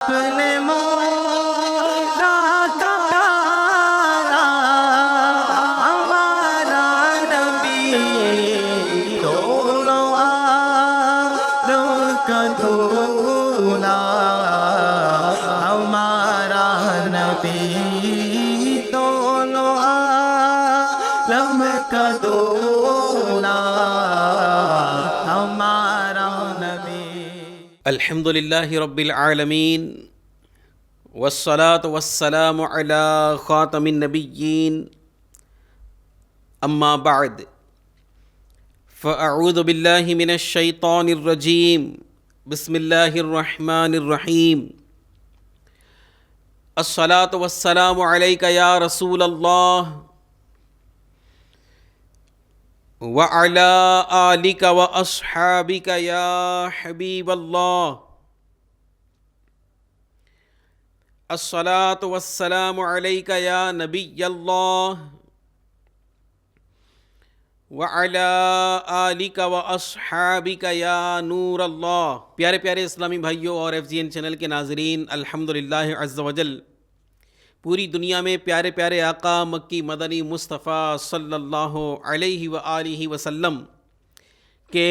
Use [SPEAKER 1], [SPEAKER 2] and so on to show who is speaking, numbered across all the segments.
[SPEAKER 1] اپنے مولا کا ہمارا نبی دونوں عالم کا دھولا، ہمارا نبی دونوں عالم کا دھولا، ہمارا نبی۔
[SPEAKER 2] الحمدللہ رب العالمین والصلاة والسلام علی خاتم النبیین، اما بعد فاعوذ باللہ من الشیطان الرجیم، بسم اللہ الرحمن الرحیم۔ الصلاة والسلام علیک یا رسول اللہ وعلی آلک واصحابک یا حبیب اللہ۔ الصلاة والسلام علیک یا نبی اللہ وعلی آلک واصحابک یا نور اللہ۔ پیارے پیارے اسلامی بھائیوں اور FGN چینل کے ناظرین، الحمدللہ عز وجل پوری دنیا میں پیارے پیارے آقا مکی مدنی مصطفیٰ صلی اللہ علیہ وآلہ وسلم کے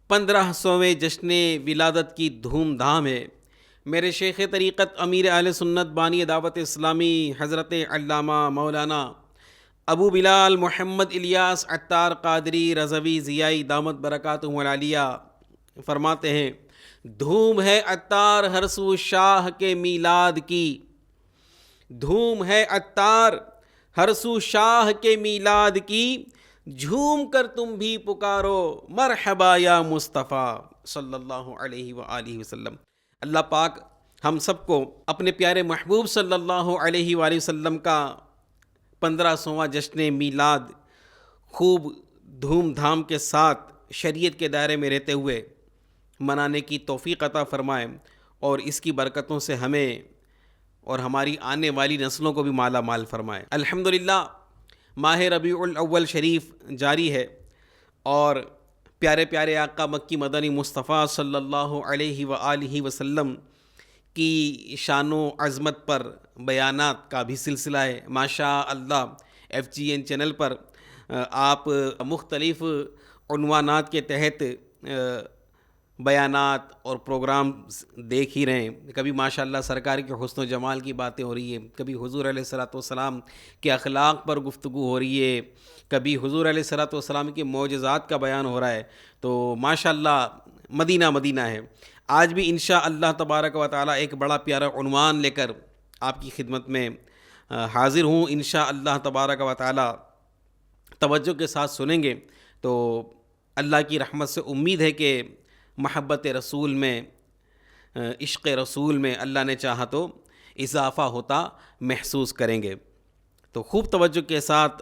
[SPEAKER 2] 1500ویں جشن ولادت کی دھوم دھام ہے۔ میرے شیخ طریقت امیر اہل سنت بانی دعوت اسلامی حضرت علامہ مولانا ابو بلال محمد الیاس عطار قادری رضوی ضیائی دامت برکاتہم العالیہ فرماتے ہیں، دھوم ہے عطار ہر سو شاہ کے میلاد کی، دھوم ہے عطار ہر سو شاہ کے میلاد کی، جھوم کر تم بھی پکارو مرحبا یا مصطفیٰ صلی اللہ علیہ وآلہ وسلم۔ اللہ پاک ہم سب کو اپنے پیارے محبوب صلی اللہ علیہ وآلہ وسلم کا 1500واں جشن میلاد خوب دھوم دھام کے ساتھ شریعت کے دائرے میں رہتے ہوئے منانے کی توفیق عطا فرمائے، اور اس کی برکتوں سے ہمیں اور ہماری آنے والی نسلوں کو بھی مالا مال فرمائے۔ الحمدللہ ماہ ربیع الاول شریف جاری ہے، اور پیارے پیارے آقا مکی مدنی مصطفیٰ صلی اللہ علیہ وآلہ وسلم کی شان و عظمت پر بیانات کا بھی سلسلہ ہے۔ ماشاء اللہ FGN چینل پر آپ مختلف عنوانات کے تحت بیانات اور پروگرامز دیکھ ہی رہے ہیں۔ کبھی ماشاءاللہ سرکار کے حسن و جمال کی باتیں ہو رہی ہیں، کبھی حضور علیہ الصلوۃ والسلام کے اخلاق پر گفتگو ہو رہی ہے، کبھی حضور علیہ الصلوۃ والسلام کے معجزات کا بیان ہو رہا ہے۔ تو ماشاءاللہ مدینہ مدینہ ہے۔ آج بھی انشاءاللہ تبارک و تعالی ایک بڑا پیارا عنوان لے کر آپ کی خدمت میں حاضر ہوں۔ انشاءاللہ تبارک و تعالی توجہ کے ساتھ سنیں گے تو اللہ کی رحمت سے امید ہے کہ محبت رسول میں، عشق رسول میں اللہ نے چاہا تو اضافہ ہوتا محسوس کریں گے۔ تو خوب توجہ کے ساتھ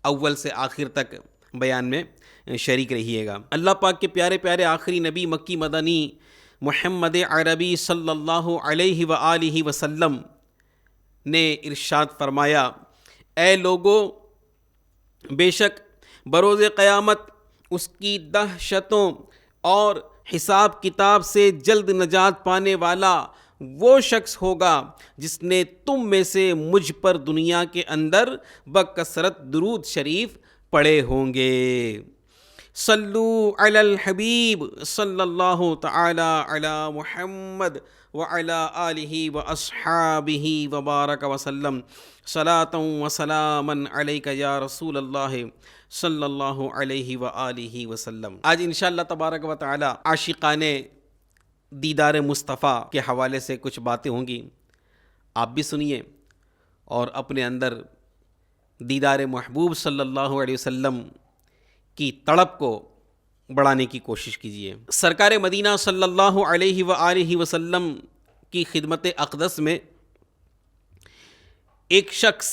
[SPEAKER 2] اول سے آخر تک بیان میں شریک رہیے گا۔ اللہ پاک کے پیارے پیارے آخری نبی مکی مدنی محمد عربی صلی اللہ علیہ وآلہ وسلم نے ارشاد فرمایا، اے لوگو، بے شک بروز قیامت اس کی دہشتوں اور حساب کتاب سے جلد نجات پانے والا وہ شخص ہوگا جس نے تم میں سے مجھ پر دنیا کے اندر بکثرت درود شریف پڑھے ہوں گے۔ صلو علی الحبیب صلی اللہ تعالی علی محمد وعلی آلہ واصحابہ وبارک وسلم، صلاۃ و سلاما علیک یا رسول اللہ صلی اللہ علیہ وآلہ وسلم۔ آج انشاءاللہ تبارک و تعالی عاشقان دیدار مصطفیٰ کے حوالے سے کچھ باتیں ہوں گی، آپ بھی سنیے اور اپنے اندر دیدار محبوب صلی اللہ علیہ وسلم کی تڑپ کو بڑھانے کی کوشش کیجیے۔ سرکار مدینہ صلی اللہ علیہ وآلہ وسلم کی خدمت اقدس میں ایک شخص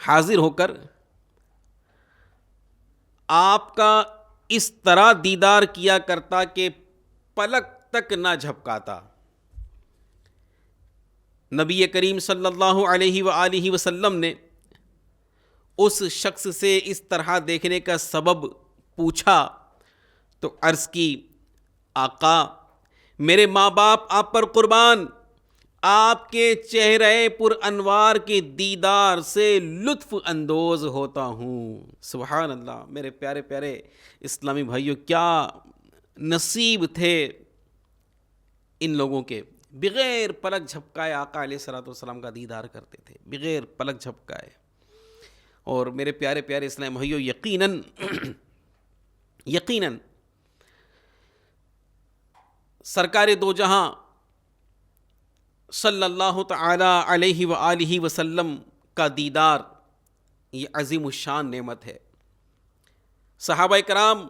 [SPEAKER 2] حاضر ہو کر آپ کا اس طرح دیدار کیا کرتا کہ پلک تک نہ جھپکاتا۔ نبی کریم صلی اللہ علیہ وآلہ وسلم نے اس شخص سے اس طرح دیکھنے کا سبب پوچھا تو عرض کی، آقا میرے ماں باپ آپ پر قربان، آپ کے چہرے پر انوار کے دیدار سے لطف اندوز ہوتا ہوں۔ سبحان اللہ۔ میرے پیارے پیارے اسلامی بھائیوں، کیا نصیب تھے ان لوگوں کے، بغیر پلک جھپکائے آقا علیہ الصلوۃ والسلام کا دیدار کرتے تھے، بغیر پلک جھپکائے۔ اور میرے پیارے پیارے اسلامی بھائیوں، یقیناً سرکار دو جہاں صلی اللہ تعالی علیہ وآلہ وسلم کا دیدار یہ عظیم الشان نعمت ہے۔ صحابہ کرام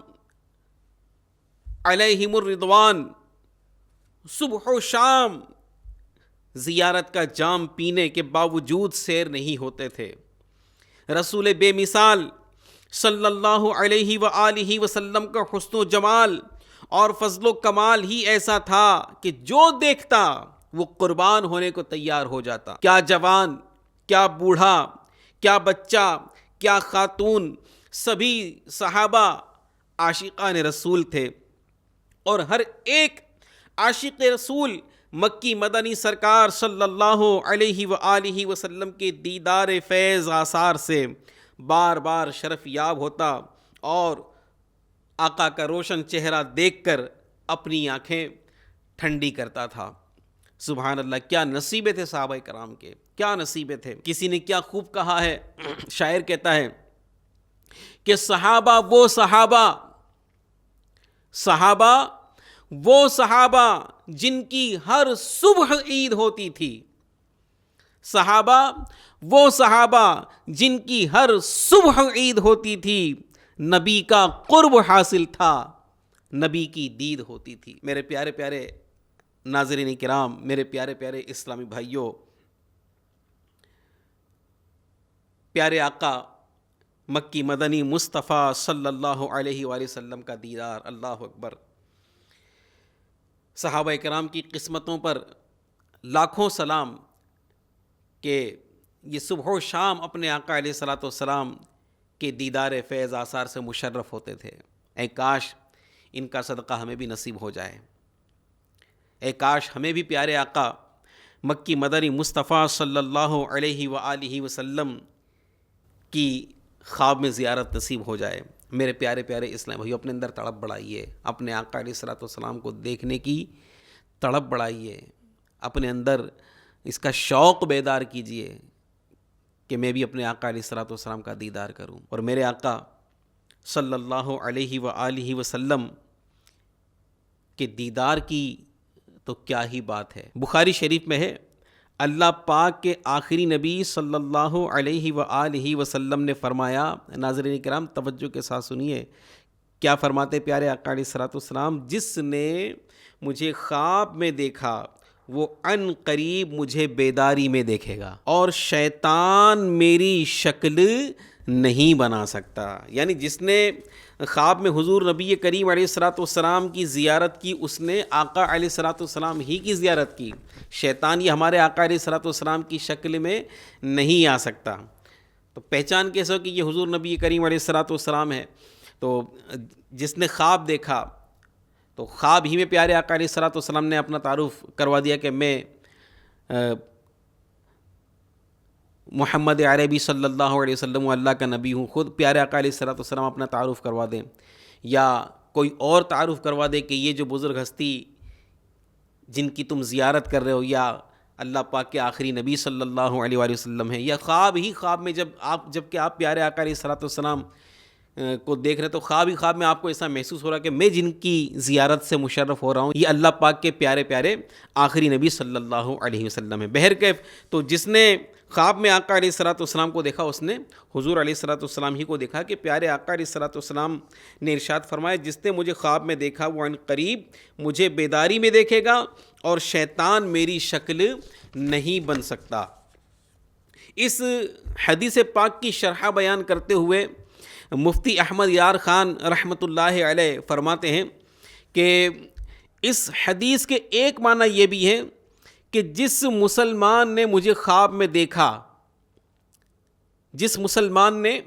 [SPEAKER 2] علیہم الرضوان صبح و شام زیارت کا جام پینے کے باوجود سیر نہیں ہوتے تھے۔ رسول بے مثال صلی اللہ علیہ وآلہ وسلم کا حسن و جمال اور فضل و کمال ہی ایسا تھا کہ جو دیکھتا وہ قربان ہونے کو تیار ہو جاتا۔ کیا جوان، کیا بوڑھا، کیا بچہ، کیا خاتون، سبھی صحابہ عاشقان رسول تھے، اور ہر ایک عاشق رسول مکی مدنی سرکار صلی اللہ علیہ وآلہ وسلم کے دیدار فیض آثار سے بار بار شرف یاب ہوتا اور آقا کا روشن چہرہ دیکھ کر اپنی آنکھیں ٹھنڈی کرتا تھا۔ سبحان اللہ، کیا نصیبے تھے صحابہ کرام کے، کیا نصیبے تھے۔ کسی نے کیا خوب کہا ہے، شاعر کہتا ہے کہ صحابہ وہ صحابہ جن کی ہر صبح عید ہوتی تھی، صحابہ وہ صحابہ جن کی ہر صبح عید ہوتی تھی، نبی کا قرب حاصل تھا، نبی کی دید ہوتی تھی۔ میرے پیارے پیارے ناظرین کرام، میرے پیارے پیارے اسلامی بھائیوں، پیارے آقا مکی مدنی مصطفیٰ صلی اللہ علیہ وآلہ وسلم کا دیدار، اللہ اکبر۔ صحابہ کرام کی قسمتوں پر لاکھوں سلام کہ یہ صبح و شام اپنے آقا علیہ الصلوۃ والسلام کے دیدار فیض آثار سے مشرف ہوتے تھے۔ اے کاش ان کا صدقہ ہمیں بھی نصیب ہو جائے، اے کاش ہمیں بھی پیارے آقا مکی مدنی مصطفیٰ صلی اللہ علیہ وآلہ وسلم کی خواب میں زیارت نصیب ہو جائے۔ میرے پیارے پیارے اسلام بھائیو، اپنے اندر تڑپ بڑھائیے، اپنے آقا علیہ الصلوۃ والسلام کو دیکھنے کی تڑپ بڑھائیے، اپنے اندر اس کا شوق بیدار کیجئے کہ میں بھی اپنے آقا علیہ الصلوۃ والسلام کا دیدار کروں۔ اور میرے آقا صلی اللہ علیہ وآلہ وسلم کے دیدار کی تو کیا ہی بات ہے۔ بخاری شریف میں ہے، اللہ پاک کے آخری نبی صلی اللہ علیہ وآلہ وسلم نے فرمایا، ناظرین کرام توجہ کے ساتھ سنیے، کیا فرماتے پیارے آقا علیہ الصلوۃ والسلام، جس نے مجھے خواب میں دیکھا وہ عن قریب مجھے بیداری میں دیکھے گا، اور شیطان میری شکل نہیں بنا سکتا۔ یعنی جس نے خواب میں حضور نبی کریم علیہ الصلوۃ والسلام کی زیارت کی، اس نے آقا علیہ الصلوۃ والسلام ہی کی زیارت کی۔ شیطان یہ ہمارے آقا علیہ الصلوۃ والسلام کی شکل میں نہیں آ سکتا۔ تو پہچان کیسے ہو کہ یہ حضور نبی کریم علیہ الصلوۃ والسلام ہے؟ تو جس نے خواب دیکھا تو خواب ہی میں پیارے آقا علیہ الصلوۃ والسلام نے اپنا تعارف کروا دیا کہ میں محمد عربی صلی اللہ علیہ وسلم اللہ کا نبی ہوں۔ خود پیارے آقا علیہ الصلوۃ والسلام اپنا تعارف کروا دیں، یا کوئی اور تعارف کروا دے کہ یہ جو بزرگ ہستی جن کی تم زیارت کر رہے ہو یا اللہ پاک کے آخری نبی صلی اللہ علیہ وآلہ وسلم ہے، یا خواب میں جب کہ آپ پیارے آقا علیہ الصلوۃ والسلام کو دیکھ رہے تو خواب میں آپ کو ایسا محسوس ہو رہا کہ میں جن کی زیارت سے مشرف ہو رہا ہوں یہ اللہ پاک کے پیارے پیارے آخری نبی صلی اللہ علیہ وسلم ہے۔ بہرکیف تو جس نے خواب میں آقا علیہ الصلوۃ والسلام کو دیکھا، اس نے حضور علیہ الصلوۃ والسلام ہی کو دیکھا کہ پیارے آقا علیہ الصلوۃ والسلام نے ارشاد فرمایا، جس نے مجھے خواب میں دیکھا وہ عن قریب مجھے بیداری میں دیکھے گا، اور شیطان میری شکل نہیں بن سکتا۔ اس حدیث پاک کی شرح بیان کرتے ہوئے مفتی احمد یار خان رحمۃ اللہ علیہ فرماتے ہیں کہ اس حدیث کے ایک معنی یہ بھی ہے کہ جس مسلمان نے مجھے خواب میں دیکھا، جس مسلمان نے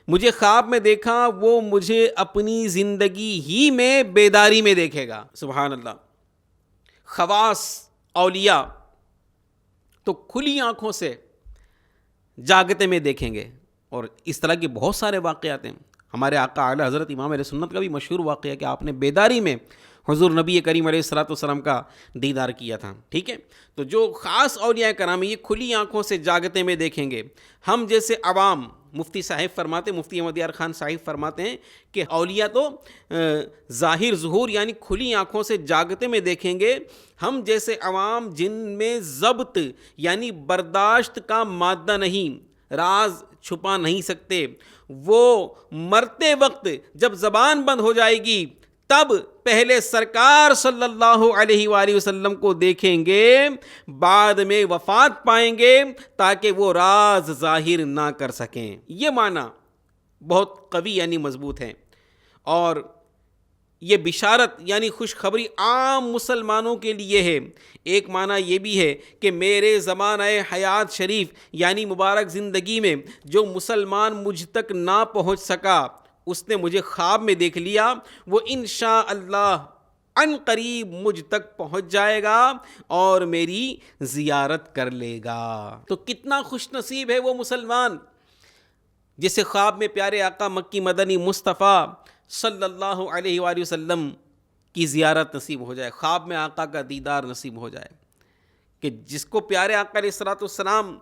[SPEAKER 2] مجھے خواب میں دیکھا وہ مجھے اپنی زندگی ہی میں بیداری میں دیکھے گا۔ سبحان اللہ، خواص اولیاء تو کھلی آنکھوں سے جاگتے میں دیکھیں گے. اور اس طرح کے بہت سارے واقعات ہیں. ہمارے آقا اعلیٰ حضرت امام علیہ سنت کا بھی مشہور واقعہ کہ آپ نے بیداری میں حضور نبی کریم علیہ الصلوۃ والسلام کا دیدار کیا تھا. ٹھیک ہے, تو جو خاص اولیاء کرام یہ کھلی آنکھوں سے جاگتے میں دیکھیں گے. ہم جیسے عوام, مفتی صاحب فرماتے, مفتی احمد یار خان صاحب فرماتے ہیں کہ اولیاء تو ظاہر ظہور یعنی کھلی آنکھوں سے جاگتے میں دیکھیں گے. ہم جیسے عوام جن میں ضبط یعنی برداشت کا مادہ نہیں, راز چھپا نہیں سکتے, وہ مرتے وقت جب زبان بند ہو جائے گی تب پہلے سرکار صلی اللہ علیہ وآلہ وسلم کو دیکھیں گے, بعد میں وفات پائیں گے تاکہ وہ راز ظاہر نہ کر سکیں. یہ معنی بہت قوی یعنی مضبوط ہے. اور یہ بشارت یعنی خوشخبری عام مسلمانوں کے لیے ہے. ایک معنی یہ بھی ہے کہ میرے زمانہ حیات شریف یعنی مبارک زندگی میں جو مسلمان مجھ تک نہ پہنچ سکا اس نے مجھے خواب میں دیکھ لیا, وہ انشاءاللہ ان قریب مجھ تک پہنچ جائے گا اور میری زیارت کر لے گا. تو کتنا خوش نصیب ہے وہ مسلمان جسے خواب میں پیارے آقا مکی مدنی مصطفیٰ صلی اللہ علیہ وآلہ وسلم کی زیارت نصیب ہو جائے, خواب میں آقا کا دیدار نصیب ہو جائے. کہ جس کو پیارے آقا علیہ الصلوۃ والسلام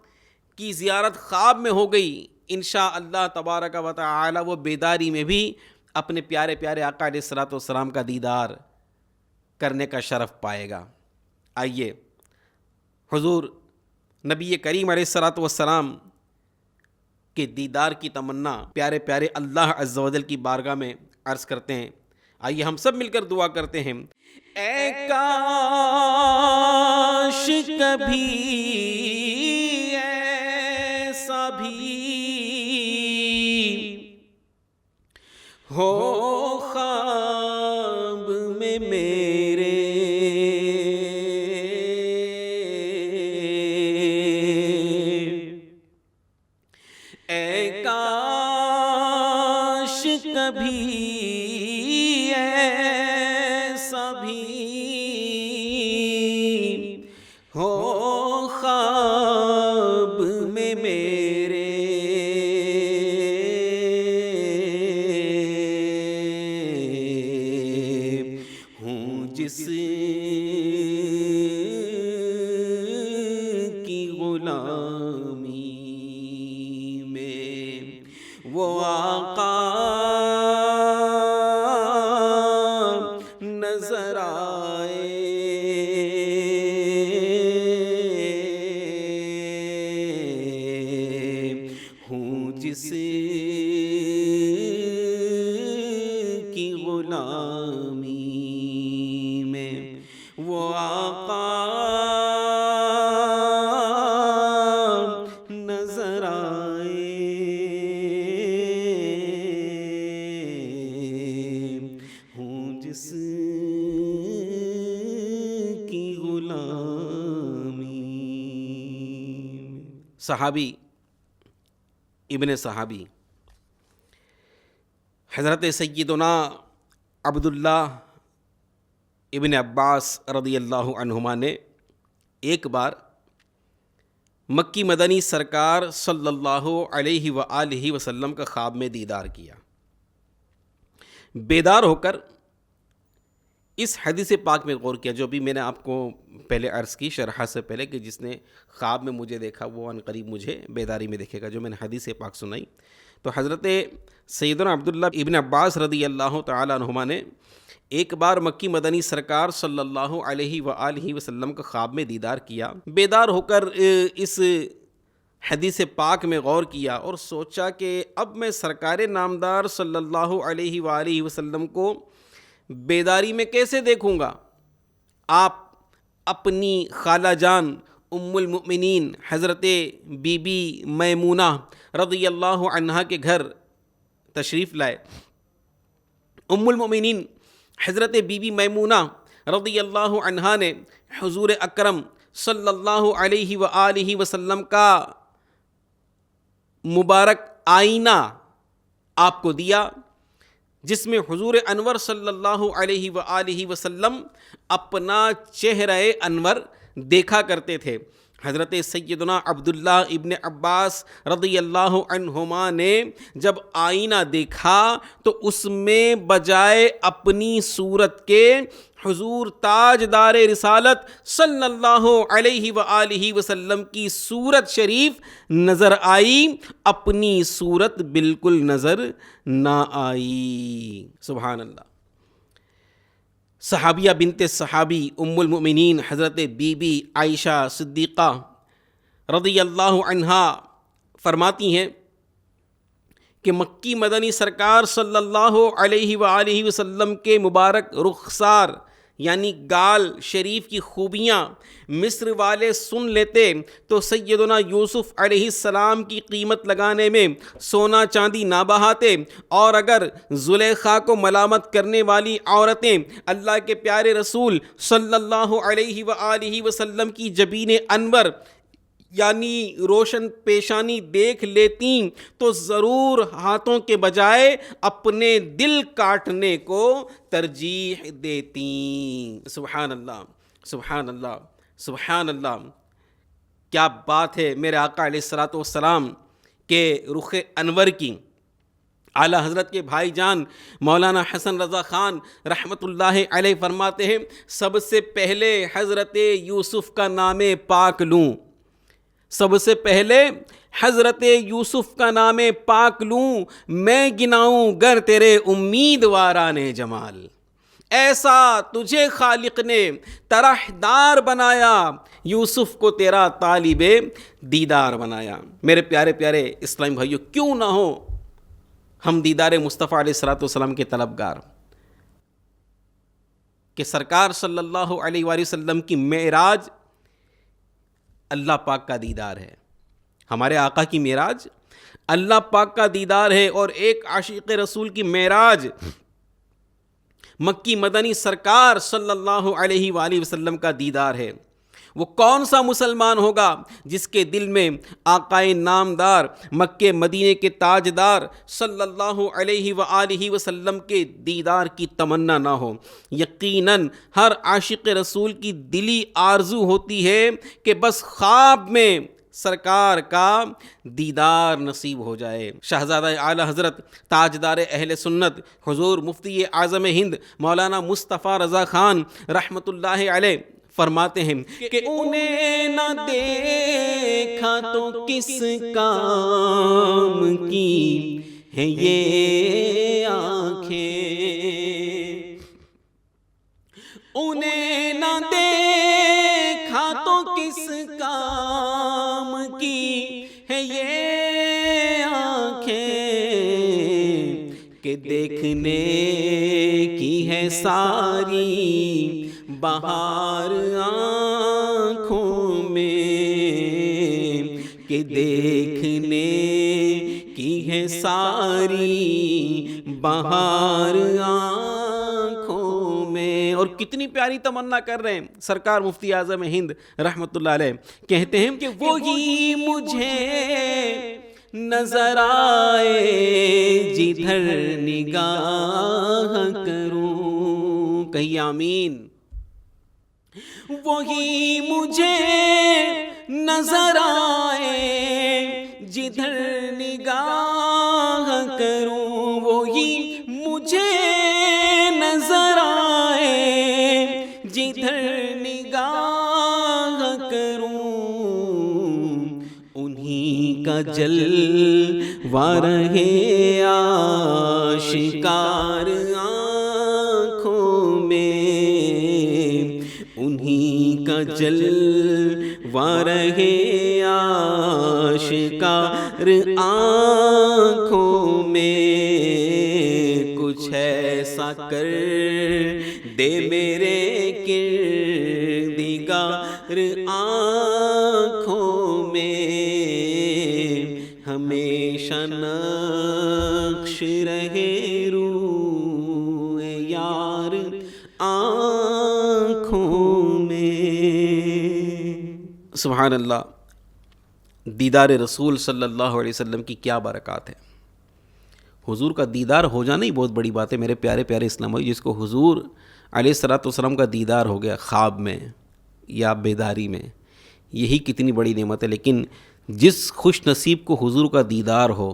[SPEAKER 2] کی زیارت خواب میں ہو گئی, انشاءاللہ تبارک و تعالی وہ بیداری میں بھی اپنے پیارے پیارے آقا علیہ الصلوۃ والسلام کا دیدار کرنے کا شرف پائے گا. آئیے حضور نبی کریم علیہ الصلوۃ والسلام کے دیدار کی تمنا پیارے پیارے اللہ عز و جل کی بارگاہ میں عرض کرتے ہیں. آئیے ہم سب مل کر دعا کرتے ہیں. اے کاش کبھی ایسا بھی ہو خواب میں میرے, اے کاش کبھی ایسا بھی ہو خواب میں میرے, ہوں جس کی غلامی میں وہ آقا نظر آئے, ہوں جس کی غلامی میں وہ آقا نظر آئے, ہوں جس کی غلامی. صحابی ابن صحابی حضرت سیدنا عبداللہ ابن عباس رضی اللہ عنہما نے ایک بار مکی مدنی سرکار صلی اللہ علیہ وآلہ وسلم کا خواب میں دیدار کیا. بیدار ہو کر اس حدیث پاک میں غور کیا جو بھی میں نے آپ کو پہلے عرض کی شرح سے پہلے کہ جس نے خواب میں مجھے دیکھا وہ ان قریب مجھے بیداری میں دیکھے گا, جو میں نے حدیث پاک سنائی. تو حضرت سیدنا عبداللہ ابن عباس رضی اللہ تعالی عنہما نے ایک بار مکی مدنی سرکار صلی اللہ علیہ وآلہ وسلم کا خواب میں دیدار کیا. بیدار ہو کر اس حدیث پاک میں غور کیا اور سوچا کہ اب میں سرکار نامدار صلی اللہ علیہ وآلہ وسلم کو بیداری میں کیسے دیکھوں گا. آپ اپنی خالہ جان ام المؤمنین حضرت بی بی میمونہ رضی اللہ عنہا کے گھر تشریف لائے. ام المؤمنین حضرت بی بی میمونہ رضی اللہ عنہا نے حضور اکرم صلی اللہ علیہ وآلہ وسلم کا مبارک آئینہ آپ کو دیا. جس میں حضور انور صلی اللہ علیہ وآلہ وسلم اپنا چہرہ انور دیکھا کرتے تھے۔ حضرت سیدنا عبداللہ ابن عباس رضی اللہ عنہما نے جب آئینہ دیکھا تو اس میں بجائے اپنی صورت کے حضور تاجدار رسالت صلی اللہ علیہ وآلہ وسلم کی صورت شریف نظر آئی، اپنی صورت بالکل نظر نہ آئی۔ سبحان اللہ۔ صحابیہ بنت صحابی ام المؤمنین حضرت بی بی عائشہ صدیقہ رضی اللہ عنہا فرماتی ہیں کہ مکی مدنی سرکار صلی اللہ علیہ وآلہ وسلم کے مبارک رخسار یعنی گال شریف کی خوبیاں مصر والے سن لیتے تو سیدنا یوسف علیہ السلام کی قیمت لگانے میں سونا چاندی نہ بہاتے، اور اگر زلیخا کو ملامت کرنے والی عورتیں اللہ کے پیارے رسول صلی اللہ علیہ وآلہ وسلم کی جبین انور یعنی روشن پیشانی دیکھ لیتیں تو ضرور ہاتھوں کے بجائے اپنے دل کاٹنے کو ترجیح دیتیں۔ سبحان اللہ، سبحان اللہ، سبحان اللہ۔ کیا بات ہے میرے آقا علیہ الصلوۃ والسلام کے رخ انور کی۔ اعلیٰ حضرت کے بھائی جان مولانا حسن رضا خان رحمۃ اللہ علیہ فرماتے ہیں سب سے پہلے حضرت یوسف کا نام پاک لوں، سب سے پہلے حضرت یوسف کا نام پاک لوں، میں گناؤں گر تیرے امیدواران جمال، ایسا تجھے خالق نے طرحدار بنایا، یوسف کو تیرا طالب دیدار بنایا۔ میرے پیارے پیارے اسلامی بھائیو، کیوں نہ ہو ہم دیدار مصطفیٰ علیہ الصلوۃ والسلام کے طلبگار، کہ سرکار صلی اللہ علیہ وآلہ وسلم کی معراج اللہ پاک کا دیدار ہے، ہمارے آقا کی معراج اللہ پاک کا دیدار ہے، اور ایک عاشق رسول کی معراج مکی مدنی سرکار صلی اللہ علیہ وآلہ وسلم کا دیدار ہے۔ وہ کون سا مسلمان ہوگا جس کے دل میں آقائے نامدار مکے مدینے کے تاجدار صلی اللہ علیہ وآلہ وسلم کے دیدار کی تمنا نہ ہو؟ یقیناً ہر عاشق رسول کی دلی آرزو ہوتی ہے کہ بس خواب میں سرکار کا دیدار نصیب ہو جائے۔ شہزادہ اعلیٰ حضرت تاجدار اہل سنت حضور مفتی اعظم ہند مولانا مصطفیٰ رضا خان رحمۃ اللہ علیہ فرماتے ہیں کہ انہیں نہ دیکھا تو کس کام کی ہے یہ آنکھیں، انہیں نہ دیکھا تو کس کام کی ہے یہ آنکھیں، کہ دیکھنے کی ہے ساری بہار آنکھوں میں، کہ دیکھنے کی ہے ساری بہار آنکھوں میں۔ اور کتنی پیاری تمنا کر رہے ہیں سرکار مفتی اعظم ہند رحمۃ اللہ علیہ، کہتے ہیں کہ وہی مجھے نظر آئے جدھر نگاہ کروں، کہیے آمین۔ وہی مجھے نظر آئے جدھر نگاہ کروں، وہی مجھے نظر آئے جدھر نگاہ کروں، انہی کا جلوہ رہے آشکار آنکھوں میں، انہی کا جلوہ رہے آشکار آنکھوں میں، کچھ ایسا کر دے میرے کردگار آنکھوں میں، ہمیشہ نقش رہے روح یار آنکھوں میں۔ سبحان اللہ، دیدار رسول صلی اللہ علیہ وسلم کی کیا برکات ہے۔ حضور کا دیدار ہو جانا ہی بہت بڑی بات ہے میرے پیارے پیارے اسلام بھائی. جس کو حضور علیہ الصلوۃ والسلام کا دیدار ہو گیا خواب میں یا بیداری میں, یہی کتنی بڑی نعمت ہے. لیکن جس خوش نصیب کو حضور کا دیدار ہو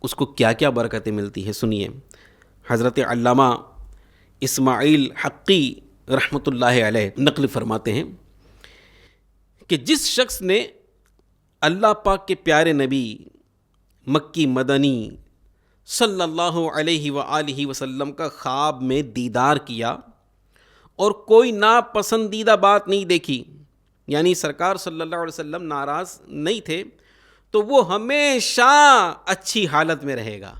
[SPEAKER 2] اس کو کیا کیا برکتیں ملتی ہے. سنیے, حضرت علامہ اسماعیل حقی رحمۃ اللہ علیہ نقل فرماتے ہیں کہ جس شخص نے اللہ پاک کے پیارے نبی مکی مدنی صلی اللہ علیہ وآلہ وسلم کا خواب میں دیدار کیا اور کوئی ناپسندیدہ بات نہیں دیکھی, یعنی سرکار صلی اللہ علیہ وسلم ناراض نہیں تھے, تو وہ ہمیشہ اچھی حالت میں رہے گا.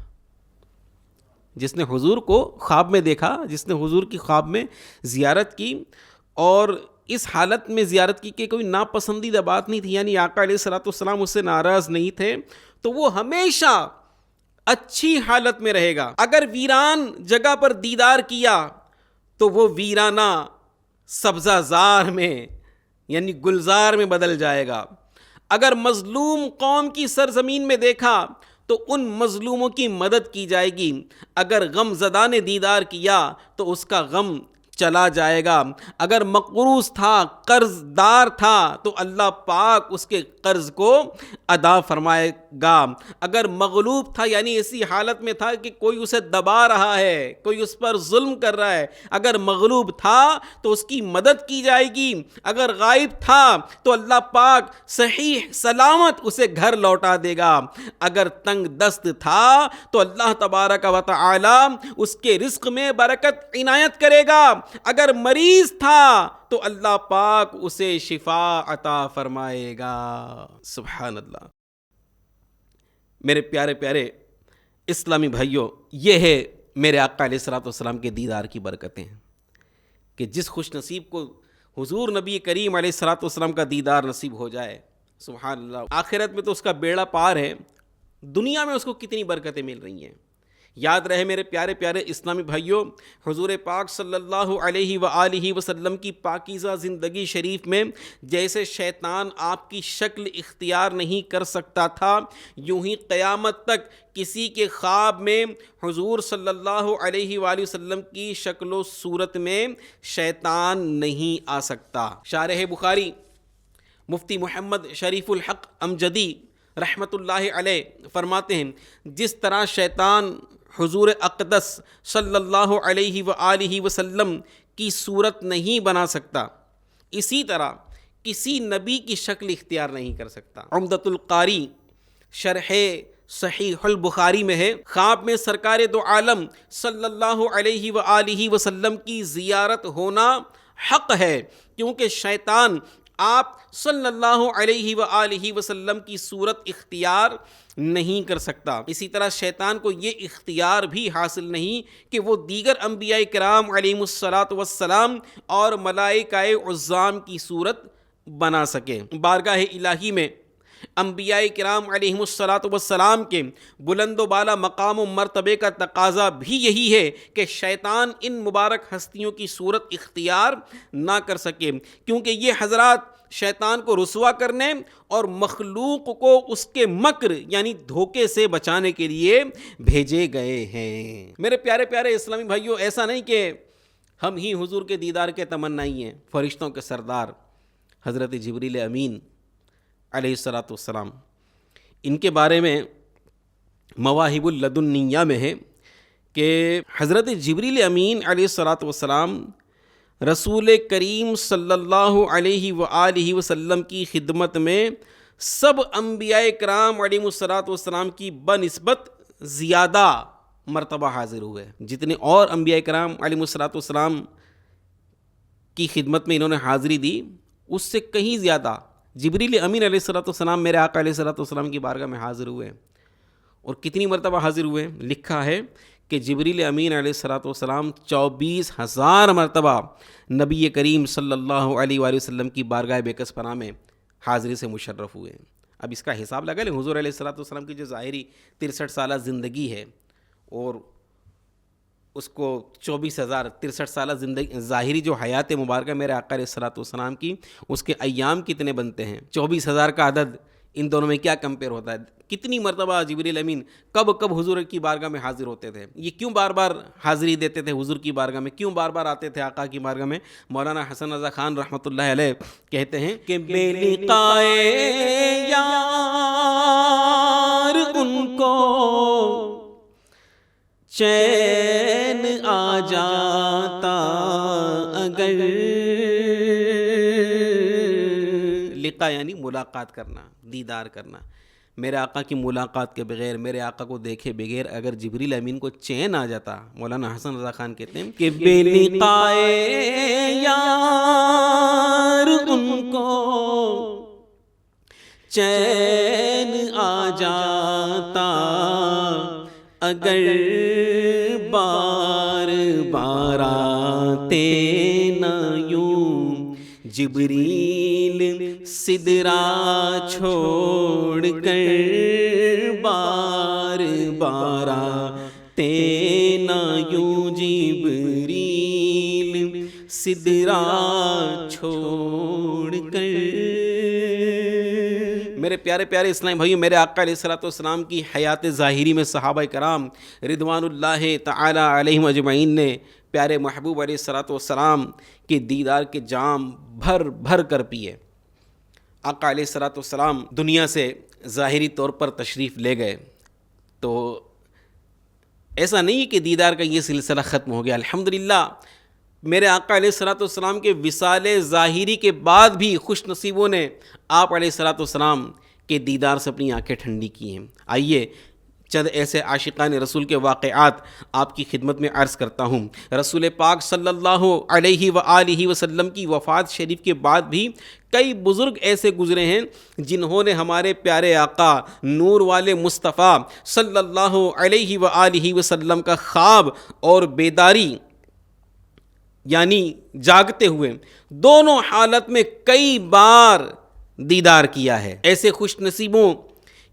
[SPEAKER 2] جس نے حضور کو خواب میں دیکھا, جس نے حضور کی خواب میں زیارت کی اور اس حالت میں زیارت کی کہ کوئی ناپسندیدہ بات نہیں تھی, یعنی آقا علیہ الصلوۃ والسلام اس سے ناراض نہیں تھے, تو وہ ہمیشہ اچھی حالت میں رہے گا. اگر ویران جگہ پر دیدار کیا تو وہ ویرانہ سبزہ زار میں یعنی گلزار میں بدل جائے گا. اگر مظلوم قوم کی سرزمین میں دیکھا تو ان مظلوموں کی مدد کی جائے گی. اگر غم زدہ نے دیدار کیا تو اس کا غم چلا جائے گا. اگر مقروض تھا, قرض دار تھا, تو اللہ پاک اس کے قرض کو ادا فرمائے گا. اگر مغلوب تھا یعنی ایسی حالت میں تھا کہ کوئی اسے دبا رہا ہے, کوئی اس پر ظلم کر رہا ہے, اگر مغلوب تھا تو اس کی مدد کی جائے گی. اگر غائب تھا تو اللہ پاک صحیح سلامت اسے گھر لوٹا دے گا. اگر تنگ دست تھا تو اللہ تبارک و تعالی اس کے رزق میں برکت عنایت کرے گا. اگر مریض تھا تو اللہ پاک اسے شفا عطا فرمائے گا. سبحان اللہ. میرے پیارے پیارے اسلامی بھائیوں, یہ ہے میرے آقا علیہ الصلوۃ والسلام کے دیدار کی برکتیں کہ جس خوش نصیب کو حضور نبی کریم علیہ الصلوۃ والسلام کا دیدار نصیب ہو جائے, سبحان اللہ, آخرت میں تو اس کا بیڑا پار ہے, دنیا میں اس کو کتنی برکتیں مل رہی ہیں. یاد رہے میرے پیارے پیارے اسلامی بھائیوں, حضور پاک صلی اللہ علیہ وآلہ وسلم کی پاکیزہ زندگی شریف میں جیسے شیطان آپ کی شکل اختیار نہیں کر سکتا تھا, یوں ہی قیامت تک کسی کے خواب میں حضور صلی اللہ علیہ وآلہ وسلم کی شکل و صورت میں شیطان نہیں آ سکتا. شارح بخاری مفتی محمد شریف الحق امجدی رحمۃ اللہ علیہ فرماتے ہیں, جس طرح شیطان حضور اقدس صلی اللہ علیہ وآلہ وسلم کی صورت نہیں بنا سکتا, اسی طرح کسی نبی کی شکل اختیار نہیں کر سکتا. عمدۃ القاری شرح صحیح البخاری میں ہے, خواب میں سرکار دو عالم صلی اللہ علیہ وآلہ وسلم کی زیارت ہونا حق ہے, کیونکہ شیطان آپ صلی اللہ علیہ وآلہ وسلم کی صورت اختیار نہیں کر سکتا. اسی طرح شیطان کو یہ اختیار بھی حاصل نہیں کہ وہ دیگر انبیاء کرام علیہم الصلاۃ والسلام اور ملائکہ عظام کی صورت بنا سکے. بارگاہ الہی میں انبیاء کرام علیہم الصلاۃ والسلام کے بلند و بالا مقام و مرتبے کا تقاضا بھی یہی ہے کہ شیطان ان مبارک ہستیوں کی صورت اختیار نہ کر سکے, کیونکہ یہ حضرات شیطان کو رسوا کرنے اور مخلوق کو اس کے مکر یعنی دھوکے سے بچانے کے لیے بھیجے گئے ہیں. میرے پیارے پیارے اسلامی بھائیوں, ایسا نہیں کہ ہم ہی حضور کے دیدار کے تمنائی ہیں. فرشتوں کے سردار حضرت جبریل امین علیہ الصلوۃ والسلام, ان کے بارے میں مواہب اللدنیہ میں ہے کہ حضرت جبریل امین علیہ الصلوۃ والسلام رسول کریم صلی اللہ علیہ وآلہ وسلم کی خدمت میں سب انبیاء کرام علیہ الصلوۃ والسلام کی بنسبت زیادہ مرتبہ حاضر ہوئے. جتنے اور انبیاء کرام علیہ الصلوۃ والسلام کی خدمت میں انہوں نے حاضری دی, اس سے کہیں زیادہ جبریل امین علیہ الصلوۃ والسلام میرے آقا علیہ الصلوۃ والسلام کی بارگاہ میں حاضر ہوئے. اور کتنی مرتبہ حاضر ہوئے؟ لکھا ہے کہ جبریل امین علیہ الصلوۃ والسلام 24,000 مرتبہ نبی کریم صلی اللہ علیہ وآلہ وسلم کی بارگاہ بیکس پناہ میں حاضری سے مشرف ہوئے. اب اس کا حساب لگا لیں, حضور علیہ الصلوۃ والسلام کی جو ظاہری 63 سالہ زندگی ہے اور اس کو 63 سالہ زندگی ظاہری جو حیات مبارکہ میرے آقا علیہ الصلوۃ والسلام کی, اس کے ایام کتنے بنتے ہیں؟ 24,000 کا عدد ان دونوں میں کیا کمپیئر ہوتا ہے؟ کتنی مرتبہ جبریل امین کب کب حضور کی بارگاہ میں حاضر ہوتے تھے؟ یہ کیوں بار بار حاضری دیتے تھے حضور کی بارگاہ میں؟ کیوں بار بار آتے تھے آقا کی بارگاہ میں؟ مولانا حسن رضا خان رحمۃ اللہ علیہ کہتے ہیں کہ بے لقائے یار ان کو چین آ جاتا اگر، لقا یعنی ملاقات کرنا، دیدار کرنا، میرے آقا کی ملاقات کے بغیر، میرے آقا کو دیکھے بغیر اگر جبریل امین کو چین آ جاتا، مولانا حسن رضا خان کہتے ہیں کہ بے لقائے یار ان کو چین آ جاتا اگر بار بار آتے نہ یوں جبریل سدرا چھوڑ کر، بار بار آتے نہ یوں جبریل سدرا چھوڑ کر۔ میرے پیارے پیارے اسلام بھائیو، میرے آقا علیہ الصلوۃ والسلام کی حیات ظاہری میں صحابہ کرام رضوان اللہ تعالی علیہم اجمعین نے پیارے محبوب علیہ الصلوۃ والسلام کے دیدار کے جام بھر بھر کر پیے۔ آقا علیہ الصلوۃ والسلام دنیا سے ظاہری طور پر تشریف لے گئے تو ایسا نہیں کہ دیدار کا یہ سلسلہ ختم ہو گیا، الحمدللہ میرے آقا علیہ الصلوۃ والسلام کے وصال ظاہری کے بعد بھی خوش نصیبوں نے آپ علیہ الصلوۃ والسلام کے دیدار سے اپنی آنکھیں ٹھنڈی کی ہیں۔ آئیے چند ایسے عاشقان رسول کے واقعات آپ کی خدمت میں عرض کرتا ہوں۔ رسول پاک صلی اللہ علیہ وآلہ وسلم کی وفات شریف کے بعد بھی کئی بزرگ ایسے گزرے ہیں جنہوں نے ہمارے پیارے آقا نور والے مصطفیٰ صلی اللہ علیہ وآلہ وسلم کا خواب اور بیداری یعنی جاگتے ہوئے دونوں حالت میں کئی بار دیدار کیا ہے۔ ایسے خوش نصیبوں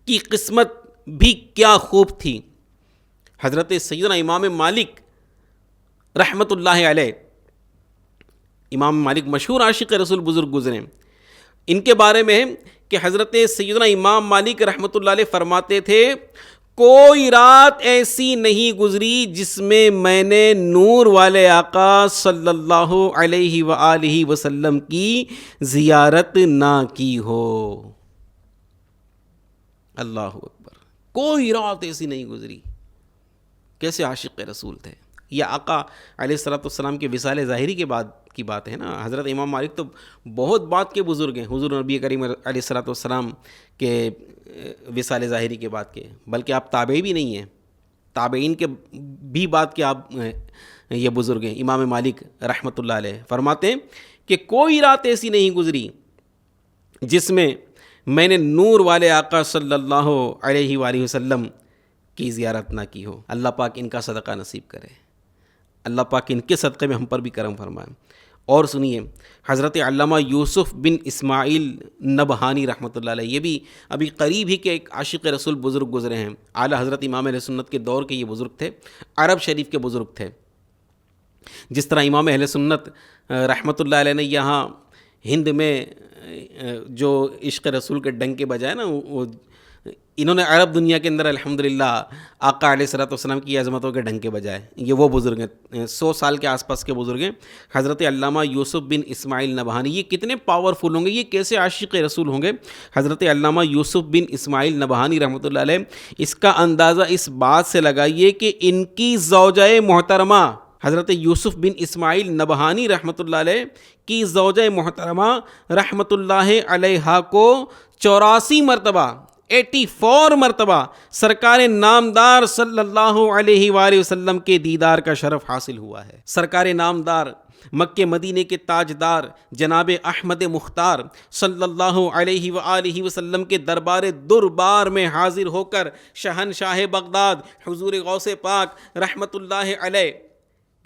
[SPEAKER 2] کی قسمت بھی کیا خوب تھی۔ حضرت سیدنا امام مالک رحمۃ اللہ علیہ، امام مالک مشہور عاشق رسول بزرگ گزرے، ان کے بارے میں کہ حضرت سیدنا امام مالک رحمۃ اللہ علیہ فرماتے تھے کوئی رات ایسی نہیں گزری جس میں میں نے نور والے آقا صلی اللہ علیہ وآلہ وسلم کی زیارت نہ کی ہو۔ اللہ اکبر، کوئی رات ایسی نہیں گزری۔ کیسے عاشق رسول تھے۔ یہ آقا علیہ الصلوۃ والسلام کے وصال ظاہری کے بعد کی بات ہے نا۔ حضرت امام مالک تو بہت بات کے بزرگ ہیں، حضور نبی کریم علیہ الصلوۃ والسلام کے وصال ظاہری کے بعد کے، بلکہ آپ تابعی بھی نہیں ہیں، تابعین کے بھی بات کے آپ یہ بزرگ ہیں۔ امام مالک رحمۃ اللہ علیہ فرماتے ہیں کہ کوئی رات ایسی نہیں گزری جس میں میں نے نور والے آقا صلی اللہ علیہ وآلہ وسلم کی زیارت نہ کی ہو۔ اللہ پاک ان کا صدقہ نصیب کرے، اللہ پاک ان کے صدقے میں ہم پر بھی کرم فرمائے۔ اور سنیے، حضرت علامہ یوسف بن اسماعیل نبہانی رحمۃ اللہ علیہ، یہ بھی ابھی قریب ہی کے ایک عاشق رسول بزرگ گزرے ہیں۔ اعلیٰ حضرت امام اہل سنت کے دور کے یہ بزرگ تھے، عرب شریف کے بزرگ تھے۔ جس طرح امام اہل سنت رحمۃ اللہ علیہ نے یہاں ہند میں جو عشق رسول کے ڈنک کے بجائے نا، وہ انہوں نے عرب دنیا کے اندر الحمدللہ آقا علیہ الصلوۃ والسلام کی عظمتوں کے ڈنک کے بجائے، یہ وہ بزرگ ہیں، 100 سال کے آس پاس کے بزرگ ہیں، حضرت علامہ یوسف بن اسماعیل نبہانی۔ یہ کتنے پاورفل ہوں گے، یہ کیسے عاشق رسول ہوں گے حضرت علامہ یوسف بن اسماعیل نبہانی رحمۃ اللہ علیہ۔ اس کا اندازہ اس بات سے لگائیے کہ ان کی زوجہ محترمہ حضرت یوسف بن اسماعیل نبہانی رحمۃ اللہ علیہ کی زوجہ محترمہ رحمۃ اللہ علیہا کو 84 مرتبہ 84 مرتبہ سرکار نامدار صلی اللہ علیہ وآلہ وسلم کے دیدار کا شرف حاصل ہوا ہے۔ سرکار نامدار مکہ مدینے کے تاجدار جناب احمد مختار صلی اللہ علیہ وآلہ وسلم کے دربار دربار میں حاضر ہو کر شہنشاہ بغداد حضور غوث پاک رحمۃ اللہ علیہ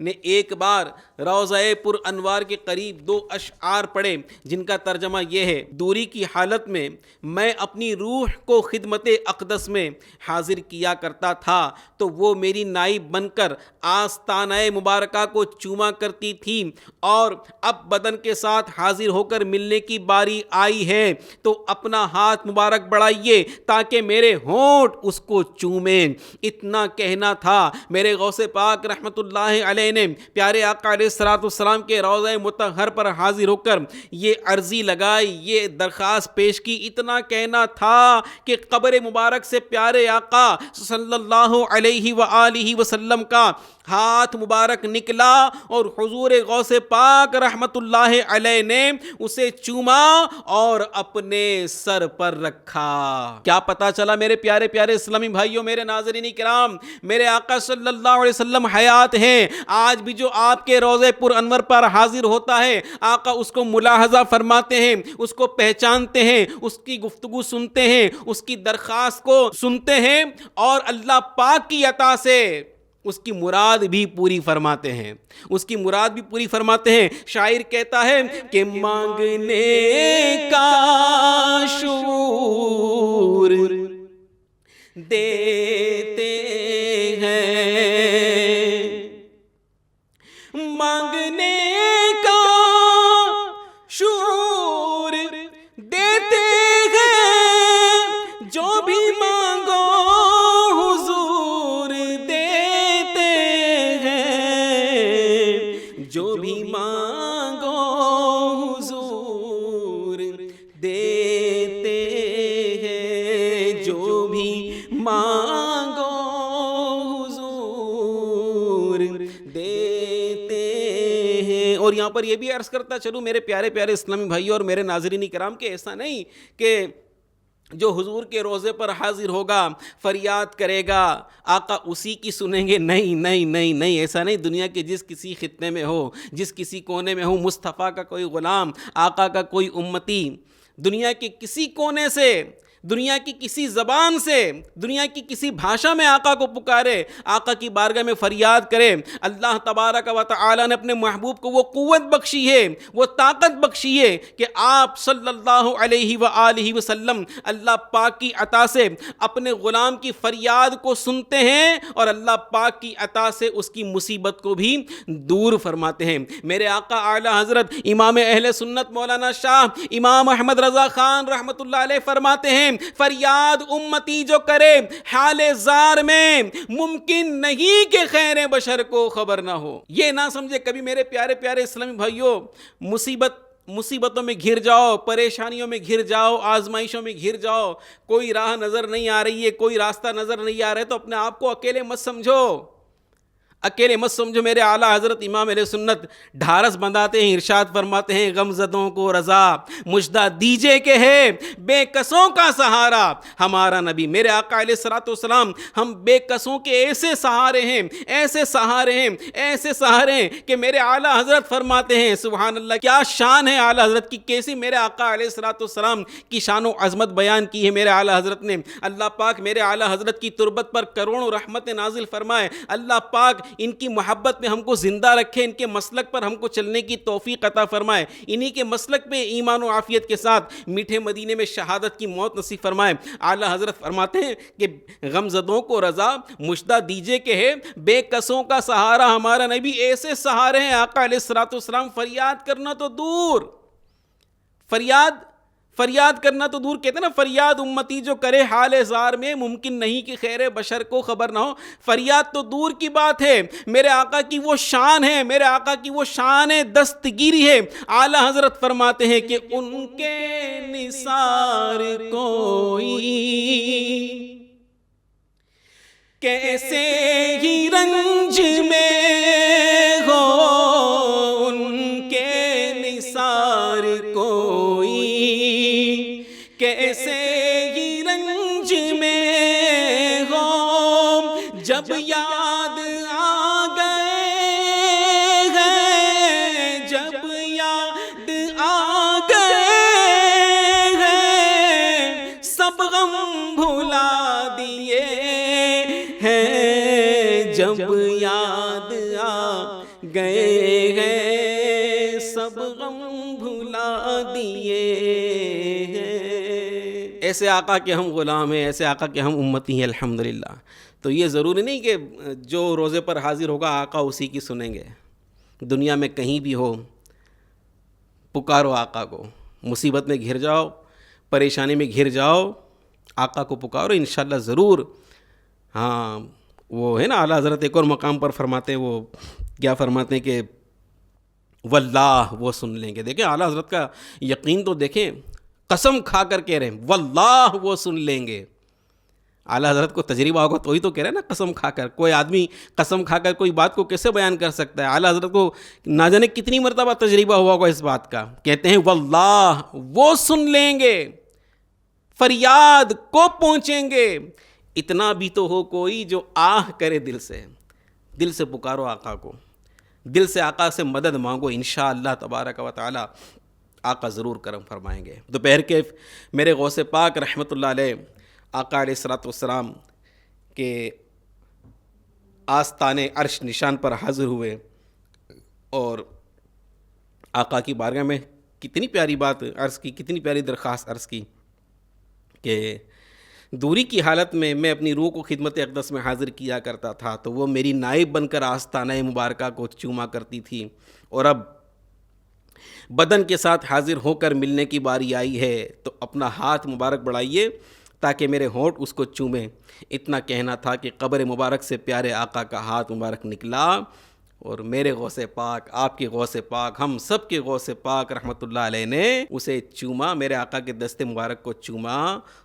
[SPEAKER 2] نے ایک بار روضہ پر انوار کے قریب 2 اشعار پڑھے جن کا ترجمہ یہ ہے: دوری کی حالت میں میں اپنی روح کو خدمت اقدس میں حاضر کیا کرتا تھا تو وہ میری نائب بن کر آستانہ مبارکہ کو چوما کرتی تھی، اور اب بدن کے ساتھ حاضر ہو کر ملنے کی باری آئی ہے تو اپنا ہاتھ مبارک بڑھائیے تاکہ میرے ہونٹ اس کو چومیں۔ اتنا کہنا تھا، میرے غوث پاک رحمت اللہ علیہ نے پیارے آقا علیہ السلام کے روضہ مطہر پر حاضر ہو کر یہ عرضی لگائی، یہ درخواست پیش کی۔ اتنا کہنا تھا کہ قبر مبارک سے پیارے آقا صلی اللہ علیہ وآلہ وسلم کا ہاتھ مبارک نکلا اور حضور غوث پاک رحمت اللہ علیہ نے اسے چوما اور اپنے سر پر رکھا۔ کیا پتا چلا میرے پیارے پیارے اسلامی بھائیوں، میرے ناظرین کرام، میرے آقا صلی اللہ علیہ وسلم حیات ہیں۔ آج بھی جو آپ کے روضہ پر انور پر حاضر ہوتا ہے، آقا اس کو ملاحظہ فرماتے ہیں، اس کو پہچانتے ہیں، اس کی گفتگو سنتے ہیں، اس کی درخواست کو سنتے ہیں، اور اللہ پاک کی عطا سے اس کی مراد بھی پوری فرماتے ہیں، اس کی مراد بھی پوری فرماتے ہیں۔ شاعر کہتا ہے کہ مانگنے کا شعور دیتے ہیں، مانگنے کا شعور دیتے ہیں، جو بھی مانگو حضور دیتے ہیں، جو بھی مانگو حضور دیتے ہیں، جو بھی مانگو حضور دیتے ہیں۔ اور یہاں پر یہ بھی عرض کرتا چلوں میرے پیارے پیارے اسلامی بھائیوں اور میرے ناظرین کرام کہ ایسا نہیں کہ جو حضور کے روضے پر حاضر ہوگا فریاد کرے گا آقا اسی کی سنیں گے، نہیں نہیں نہیں نہیں، ایسا نہیں۔ دنیا کے جس کسی خطے میں ہو، جس کسی کونے میں ہو، مصطفیٰ کا کوئی غلام، آقا کا کوئی امتی، دنیا کے کسی کونے سے، دنیا کی کسی زبان سے، دنیا کی کسی بھاشا میں آقا کو پکارے، آقا کی بارگاہ میں فریاد کرے، اللہ تبارک و تعالی نے اپنے محبوب کو وہ قوت بخشی ہے، وہ طاقت بخشی ہے کہ آپ صلی اللہ علیہ وآلہ وسلم اللہ پاک کی عطا سے اپنے غلام کی فریاد کو سنتے ہیں اور اللہ پاک کی عطا سے اس کی مصیبت کو بھی دور فرماتے ہیں۔ میرے آقا اعلیٰ حضرت امام اہل سنت مولانا شاہ امام احمد رضا خان رحمت اللہ علیہ فرماتے ہیں، فریاد امتی جو کرے حال زار میں، ممکن نہیں کہ خیر بشر کو خبر نہ ہو۔ یہ نہ سمجھے کبھی میرے پیارے پیارے اسلامی بھائیوں، مصیبتوں میں گھر جاؤ، پریشانیوں میں گھر جاؤ، آزمائشوں میں گھر جاؤ، کوئی راہ نظر نہیں آ رہی ہے، کوئی راستہ نظر نہیں آ رہا ہے تو اپنے آپ کو اکیلے مت سمجھو، اکیلے مت سمجھو۔ میرے اعلیٰ حضرت امام علیہ سنت ڈھارس بندھاتے ہیں، ارشاد فرماتے ہیں، غمزدوں کو رضا مژدہ دیجئے کہ ہے بے کسوں کا سہارا ہمارا نبی۔ میرے آقا علیہ السلام ہم بے کسوں کے ایسے سہارے ہیں، ایسے سہارے ہیں، ایسے سہارے ہیں کہ میرے اعلیٰ حضرت فرماتے ہیں سبحان اللہ، کیا شان ہے اعلیٰ حضرت کی، کیسی میرے آقا علیہ السلام کی شان و عظمت بیان کی ہے میرے اعلیٰ حضرت نے۔ اللہ پاک میرے اعلیٰ حضرت کی تربت پر کروڑوں رحمت نازل فرمائے، اللہ پاک ان کی محبت میں ہم کو زندہ رکھے، ان کے مسلک پر ہم کو چلنے کی توفیق عطا فرمائے، انہی کے مسلک پہ ایمان و عافیت کے ساتھ میٹھے مدینے میں شہادت کی موت نصیب فرمائے۔ اعلیٰ حضرت فرماتے ہیں کہ غمزدوں کو رضا مژدہ دیجئے کہ ہے بے کسوں کا سہارا ہمارا نبی۔ ایسے سہارے ہیں آقا علیہ السلام، فریاد کرنا تو دور، فریاد کرنا تو دور، کہتے ہیں نا فریاد امتی جو کرے حال زار میں، ممکن نہیں کہ خیر بشر کو خبر نہ ہو۔ فریاد تو دور کی بات ہے، میرے آقا کی وہ شان ہے، میرے آقا کی وہ شان دستگیری ہے۔ اعلیٰ حضرت فرماتے ہیں کہ ان کے نثار کوئی کیسے ہی رنج میں ہو، ان کے نثار کوئی کیسے ہی رنج میں ہو، جب یاد آ گئے ہیں، جب یاد آ گئے ہیں، سب غم بھلا دیے ہیں، جب یاد آ لیے ہیں، ایسے آقا کے ہم غلام ہیں، ایسے آقا کے ہم امتی ہیں الحمدللہ۔ تو یہ ضروری نہیں کہ جو روزے پر حاضر ہوگا آقا اسی کی سنیں گے، دنیا میں کہیں بھی ہو پکارو آقا کو، مصیبت میں گھر جاؤ، پریشانی میں گھر جاؤ، آقا کو پکارو، انشاءاللہ ضرور۔ ہاں وہ ہے نا اعلیٰ حضرت ایک اور مقام پر فرماتے ہیں، وہ کیا فرماتے ہیں کہ واللہ وہ سن لیں گے۔ دیکھیں اعلیٰ حضرت کا یقین تو دیکھیں، قسم کھا کر کہہ رہے ہیں واللہ وہ سن لیں گے۔ اعلیٰ حضرت کو تجربہ ہوگا تو ہی تو کہہ رہے ہیں نا قسم کھا کر۔ کوئی آدمی قسم کھا کر کوئی بات کو کیسے بیان کر سکتا ہے؟ اعلیٰ حضرت کو نہ جانے کتنی مرتبہ تجربہ ہوا ہوگا اس بات کا، کہتے ہیں واللہ وہ سن لیں گے، فریاد کو پہنچیں گے۔ اتنا بھی تو ہو کوئی جو آہ کرے دل سے، دل سے پکارو آقا کو، دل سے آقا سے مدد مانگو، انشاءاللہ تبارک و تعالی آقا ضرور کرم فرمائیں گے۔ دوپہر کے میرے غوث پاک رحمۃ اللہ علیہ آقا علیہ الصلوۃ والسلام کے آستان عرش نشان پر حاضر ہوئے اور آقا کی بارگاہ میں کتنی پیاری بات عرض کی، کتنی پیاری درخواست عرض کی کہ دوری کی حالت میں میں اپنی روح کو خدمت اقدس میں حاضر کیا کرتا تھا تو وہ میری نائب بن کر آستانہ مبارکہ کو چوما کرتی تھی، اور اب بدن کے ساتھ حاضر ہو کر ملنے کی باری آئی ہے تو اپنا ہاتھ مبارک بڑھائیے تاکہ میرے ہونٹ اس کو چومیں۔ اتنا کہنا تھا کہ قبر مبارک سے پیارے آقا کا ہاتھ مبارک نکلا اور میرے غوث پاک، آپ کے غوث پاک، ہم سب کے غوث پاک رحمۃ اللہ علیہ نے اسے چوما، میرے آقا کے دست مبارک کو چوما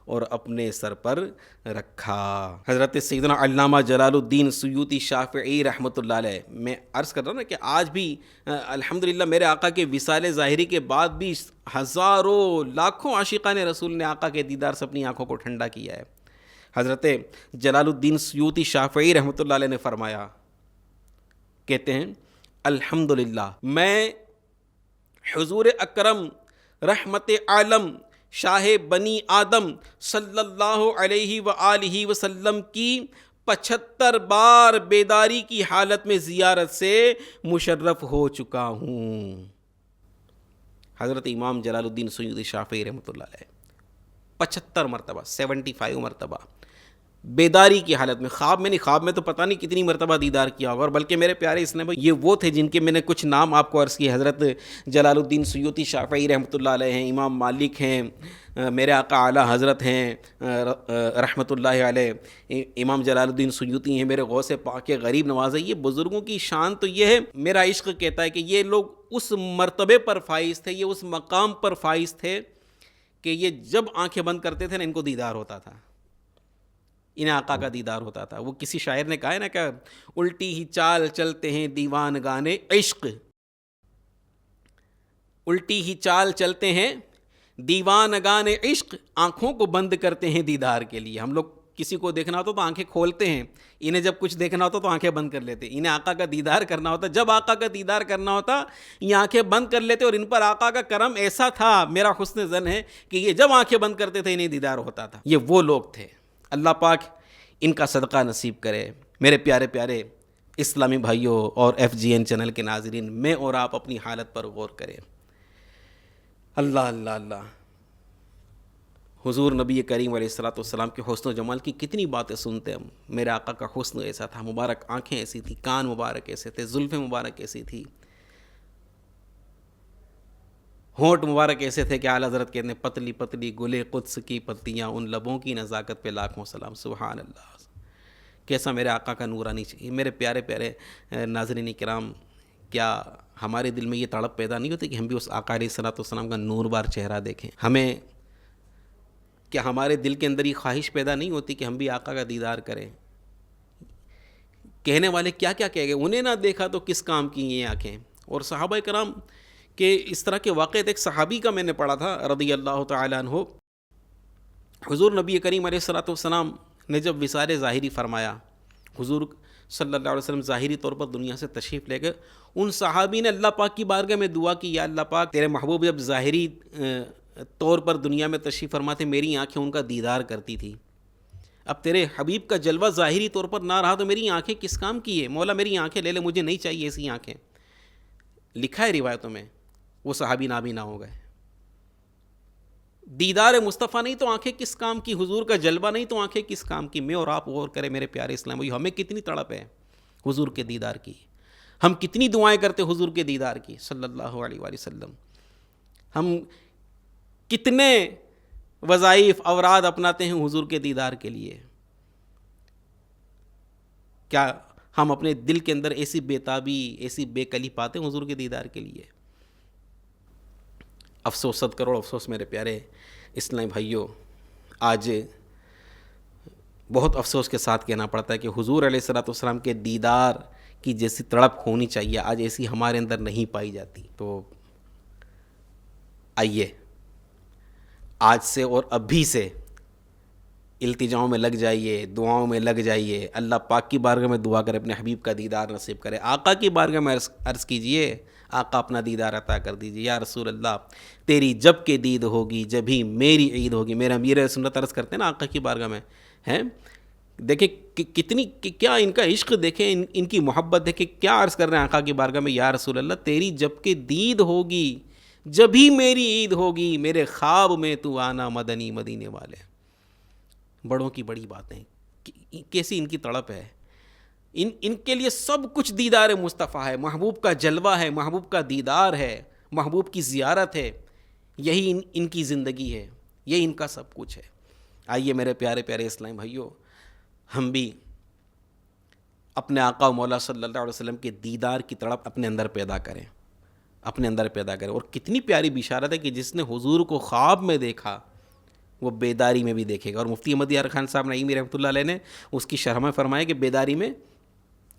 [SPEAKER 2] اور اپنے سر پر رکھا۔ حضرت سیدنا علامہ جلال الدین سیوطی شافعی رحمۃ اللہ علیہ، میں عرض کر رہا ہوں نا کہ آج بھی الحمدللہ میرے آقا کے وصال ظاہری کے بعد بھی ہزاروں لاکھوں عاشقان رسول نے آقا کے دیدار سے اپنی آنکھوں کو ٹھنڈا کیا ہے۔ حضرت جلال الدین سیوطی شافعی رحمۃ اللہ علیہ نے فرمایا، کہتے ہیں الحمدللہ میں حضور اکرم رحمت عالم شاہ بنی آدم صلی اللہ علیہ وآلہ وسلم کی 75 بار بیداری کی حالت میں زیارت سے مشرف ہو چکا ہوں۔ حضرت امام جلال الدین سیوطی شافعی رحمۃ اللہ علیہ 75 مرتبہ 75 مرتبہ بیداری کی حالت میں، خواب میں نہیں، خواب میں تو پتہ نہیں کتنی مرتبہ دیدار کیا ہوگا، اور بلکہ میرے پیارے اسلام بھائی یہ وہ تھے جن کے میں نے کچھ نام آپ کو عرض کیے۔ حضرت جلال الدین سیوطی شافعی رحمۃ اللہ علیہ ہیں، امام مالک ہیں، میرے آقا اعلیٰ حضرت ہیں رحمۃ اللہ علیہ، امام جلال الدین سیوطی ہیں، میرے غوث پاک کے غریب نواز ہیں۔ یہ بزرگوں کی شان تو یہ ہے، میرا عشق کہتا ہے کہ یہ لوگ اس مرتبے پر فائز تھے، یہ اس مقام پر فائز تھے کہ یہ جب آنکھیں بند کرتے تھے نا ان کو دیدار ہوتا تھا، انہیں آقا کا دیدار ہوتا تھا۔ وہ کسی شاعر نے کہا ہے نا کہ الٹی ہی چال چلتے ہیں دیوان گانے عشق، الٹی ہی چال چلتے ہیں دیوان گانے عشق، آنکھوں کو بند کرتے ہیں دیدار کے لیے۔ ہم لوگ کسی کو دیکھنا ہوتا تو آنکھیں کھولتے ہیں، انہیں جب کچھ دیکھنا ہوتا تو آنکھیں بند کر لیتے۔ انہیں آقا کا دیدار کرنا ہوتا، جب آقا کا دیدار کرنا ہوتا یہ آنکھیں بند کر لیتے، اور ان پر آقا کا کرم ایسا تھا، میرا حسن ظن ہے کہ یہ جب آنکھیں بند کرتے تھے انہیں دیدار ہوتا تھا۔ یہ وہ لوگ تھے، اللہ پاک ان کا صدقہ نصیب کرے۔ میرے پیارے پیارے اسلامی بھائیوں اور FGN چینل کے ناظرین، میں اور آپ اپنی حالت پر غور کریں۔ اللہ اللہ اللہ، حضور نبی کریم علیہ الصلوۃ والسلام کے حسن و جمال کی کتنی باتیں سنتے ہم۔ میرے آقا کا حسن ایسا تھا، مبارک آنکھیں ایسی تھی، کان مبارک ایسے تھے، زلفیں مبارک ایسی تھی، ہونٹ مبارک ایسے تھے کہ اعلیٰ حضرت کہتے ہیں پتلی پتلی گلے قدس کی پتیاں، ان لبوں کی نزاکت پہ لاکھوں سلام۔ سبحان اللہ، کیسا میرے آقا کا نورانی چاہیے۔ میرے پیارے پیارے ناظرین کرام، کیا ہمارے دل میں یہ تڑپ پیدا نہیں ہوتی کہ ہم بھی اس آقا علیہ الصلوۃ والسلام کا نور بار چہرہ دیکھیں؟ ہمیں کیا ہمارے دل کے اندر یہ خواہش پیدا نہیں ہوتی کہ ہم بھی آقا کا دیدار کریں؟ کہنے والے کیا کیا کہہ گئے، انہیں نہ دیکھا تو کس کام کی یہ آنکھیں۔ اور صحابہ کرام کہ اس طرح کے واقعات، ایک صحابی کا میں نے پڑھا تھا رضی اللہ تعالیٰ عنہ، حضور نبی کریم علیہ الصلوۃ والسلام نے جب وصال ظاہری فرمایا، حضور صلی اللہ علیہ وسلم ظاہری طور پر دنیا سے تشریف لے گئے، ان صحابی نے اللہ پاک کی بارگاہ میں دعا کی، یا اللہ پاک تیرے محبوب جب ظاہری طور پر دنیا میں تشریف فرماتے میری آنکھیں ان کا دیدار کرتی تھی، اب تیرے حبیب کا جلوہ ظاہری طور پر نہ رہا تو میری آنکھیں کس کام کی ہے؟ مولا میری آنکھیں لے لے، مجھے نہیں چاہیے ایسی آنکھیں۔ لکھا ہے روایتوں میں وہ صحابی نابینا ہو گئے۔ دیدار مصطفیٰ نہیں تو آنکھیں کس کام کی، حضور کا جلوہ نہیں تو آنکھیں کس کام کی. میں اور آپ غور کریں میرے پیارے اسلام بھائی، ہمیں کتنی تڑپ ہے حضور کے دیدار کی، ہم کتنی دعائیں کرتے حضور کے دیدار کی صلی اللہ علیہ وآلہ وسلم. ہم کتنے وظائف اوراد اپناتے ہیں حضور کے دیدار کے لیے. کیا ہم اپنے دل کے اندر ایسی بےتابی، ایسی بے کلی پاتے ہیں حضور کے دیدار کے لیے؟ افسوس، 100 کروڑ افسوس میرے پیارے اسلامی بھائیوں. آج بہت افسوس کے ساتھ کہنا پڑتا ہے کہ حضور علیہ الصلوۃ والسلام کے دیدار کی جیسی تڑپ ہونی چاہیے آج ایسی ہمارے اندر نہیں پائی جاتی. تو آئیے آج سے اور ابھی سے التجاؤں میں لگ جائیے، دعاؤں میں لگ جائیے. اللہ پاک کی بارگاہ میں دعا کرے اپنے حبیب کا دیدار نصیب کرے. آقا کی بارگاہ میں عرض کیجئے، آقا اپنا دیدار عطا کر دیجئے. یا رسول اللہ تیری جب کہ دید ہوگی جبھی میری عید ہوگی. میرے امیر سنت عرض کرتے ہیں نا آقا کی بارگاہ میں ہیں. دیکھیں کتنی کیا ان کا عشق، دیکھیں ان کی محبت، دیکھیں کیا عرض کر رہے ہیں آقا کی بارگاہ میں. یا رسول اللہ تیری جب کہ دید ہوگی جبھی میری عید ہوگی، میرے خواب میں تو آنا مدنی مدینے والے. بڑوں کی بڑی باتیں، کیسی ان کی تڑپ ہے. ان کے لیے سب کچھ دیدار مصطفیٰ ہے، محبوب کا جلوہ ہے، محبوب کا دیدار ہے، محبوب کی زیارت ہے. یہی ان کی زندگی ہے، یہ ان کا سب کچھ ہے. آئیے میرے پیارے پیارے اسلامی بھائیوں، ہم بھی اپنے آقا و مولا صلی اللہ علیہ وسلم کے دیدار کی تڑپ اپنے اندر پیدا کریں، اپنے اندر پیدا کریں. اور کتنی پیاری بشارت ہے کہ جس نے حضور کو خواب میں دیکھا وہ بیداری میں بھی دیکھے گا. اور مفتی احمد یار خان صاحب نعیمی رحمۃ اللہ علیہ نے اس کی شرح میں فرمایا کہ بیداری میں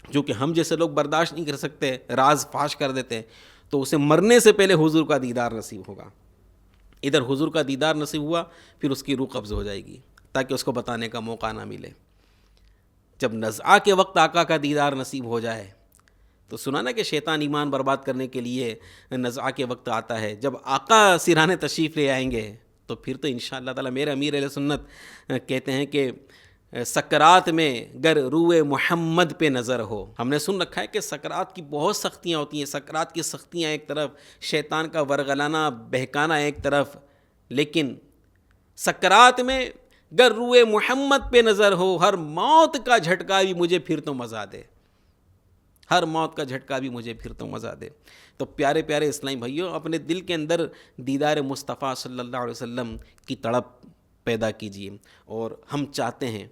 [SPEAKER 2] جو کہ ہم جیسے لوگ برداشت نہیں کر سکتے، راز فاش کر دیتے ہیں، تو اسے مرنے سے پہلے حضور کا دیدار نصیب ہوگا. ادھر حضور کا دیدار نصیب ہوا، پھر اس کی روح قبض ہو جائے گی تاکہ اس کو بتانے کا موقع نہ ملے. جب نزعہ کے وقت آقا کا دیدار نصیب ہو جائے تو سنا نا کہ شیطان ایمان برباد کرنے کے لیے نزعہ کے وقت آتا ہے. جب آقا سرانے تشریف لے آئیں گے تو پھر تو انشاءاللہ تعالی میرے امیر اہل سنت کہتے ہیں کہ سکرات میں گر روئے محمد پہ نظر ہو. ہم نے سن رکھا ہے کہ سکرات کی بہت سختیاں ہوتی ہیں. سکرات کی سختیاں ایک طرف، شیطان کا ورغلانا بہکانا ایک طرف، لیکن سکرات میں گر روئے محمد پہ نظر ہو، ہر موت کا جھٹکا بھی مجھے پھر تو مزہ دے، ہر موت کا جھٹکا بھی مجھے پھر تو مزہ دے. تو پیارے پیارے اسلامی بھائیوں، اپنے دل کے اندر دیدار مصطفیٰ صلی اللہ علیہ وسلم کی تڑپ پیدا کیجیے. اور ہم چاہتے ہیں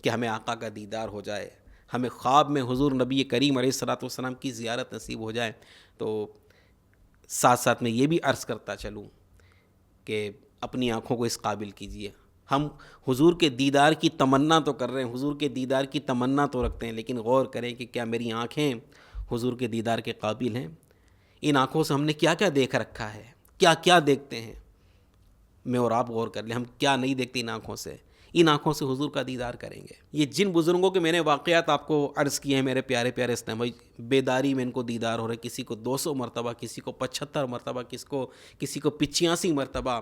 [SPEAKER 2] کہ ہمیں آقا کا دیدار ہو جائے، ہمیں خواب میں حضور نبی کریم علیہ الصلوۃ والسلام کی زیارت نصیب ہو جائے. تو ساتھ ساتھ میں یہ بھی عرض کرتا چلوں کہ اپنی آنکھوں کو اس قابل کیجیے. ہم حضور کے دیدار کی تمنا تو کر رہے ہیں، حضور کے دیدار کی تمنا تو رکھتے ہیں، لیکن غور کریں کہ کیا میری آنکھیں حضور کے دیدار کے قابل ہیں؟ ان آنکھوں سے ہم نے کیا کیا دیکھ رکھا ہے، کیا کیا دیکھتے ہیں؟ میں اور آپ غور کر لیں، ہم کیا نہیں دیکھتے ان آنکھوں سے. ان آنکھوں سے حضور کا دیدار کریں گے. یہ جن بزرگوں کے میں نے واقعات آپ کو عرض کیے ہیں میرے پیارے پیارے اسلام بھائی، بیداری میں ان کو دیدار ہو رہا ہے. کسی کو 200 مرتبہ، کسی کو 75 مرتبہ، کسی کو 85 مرتبہ.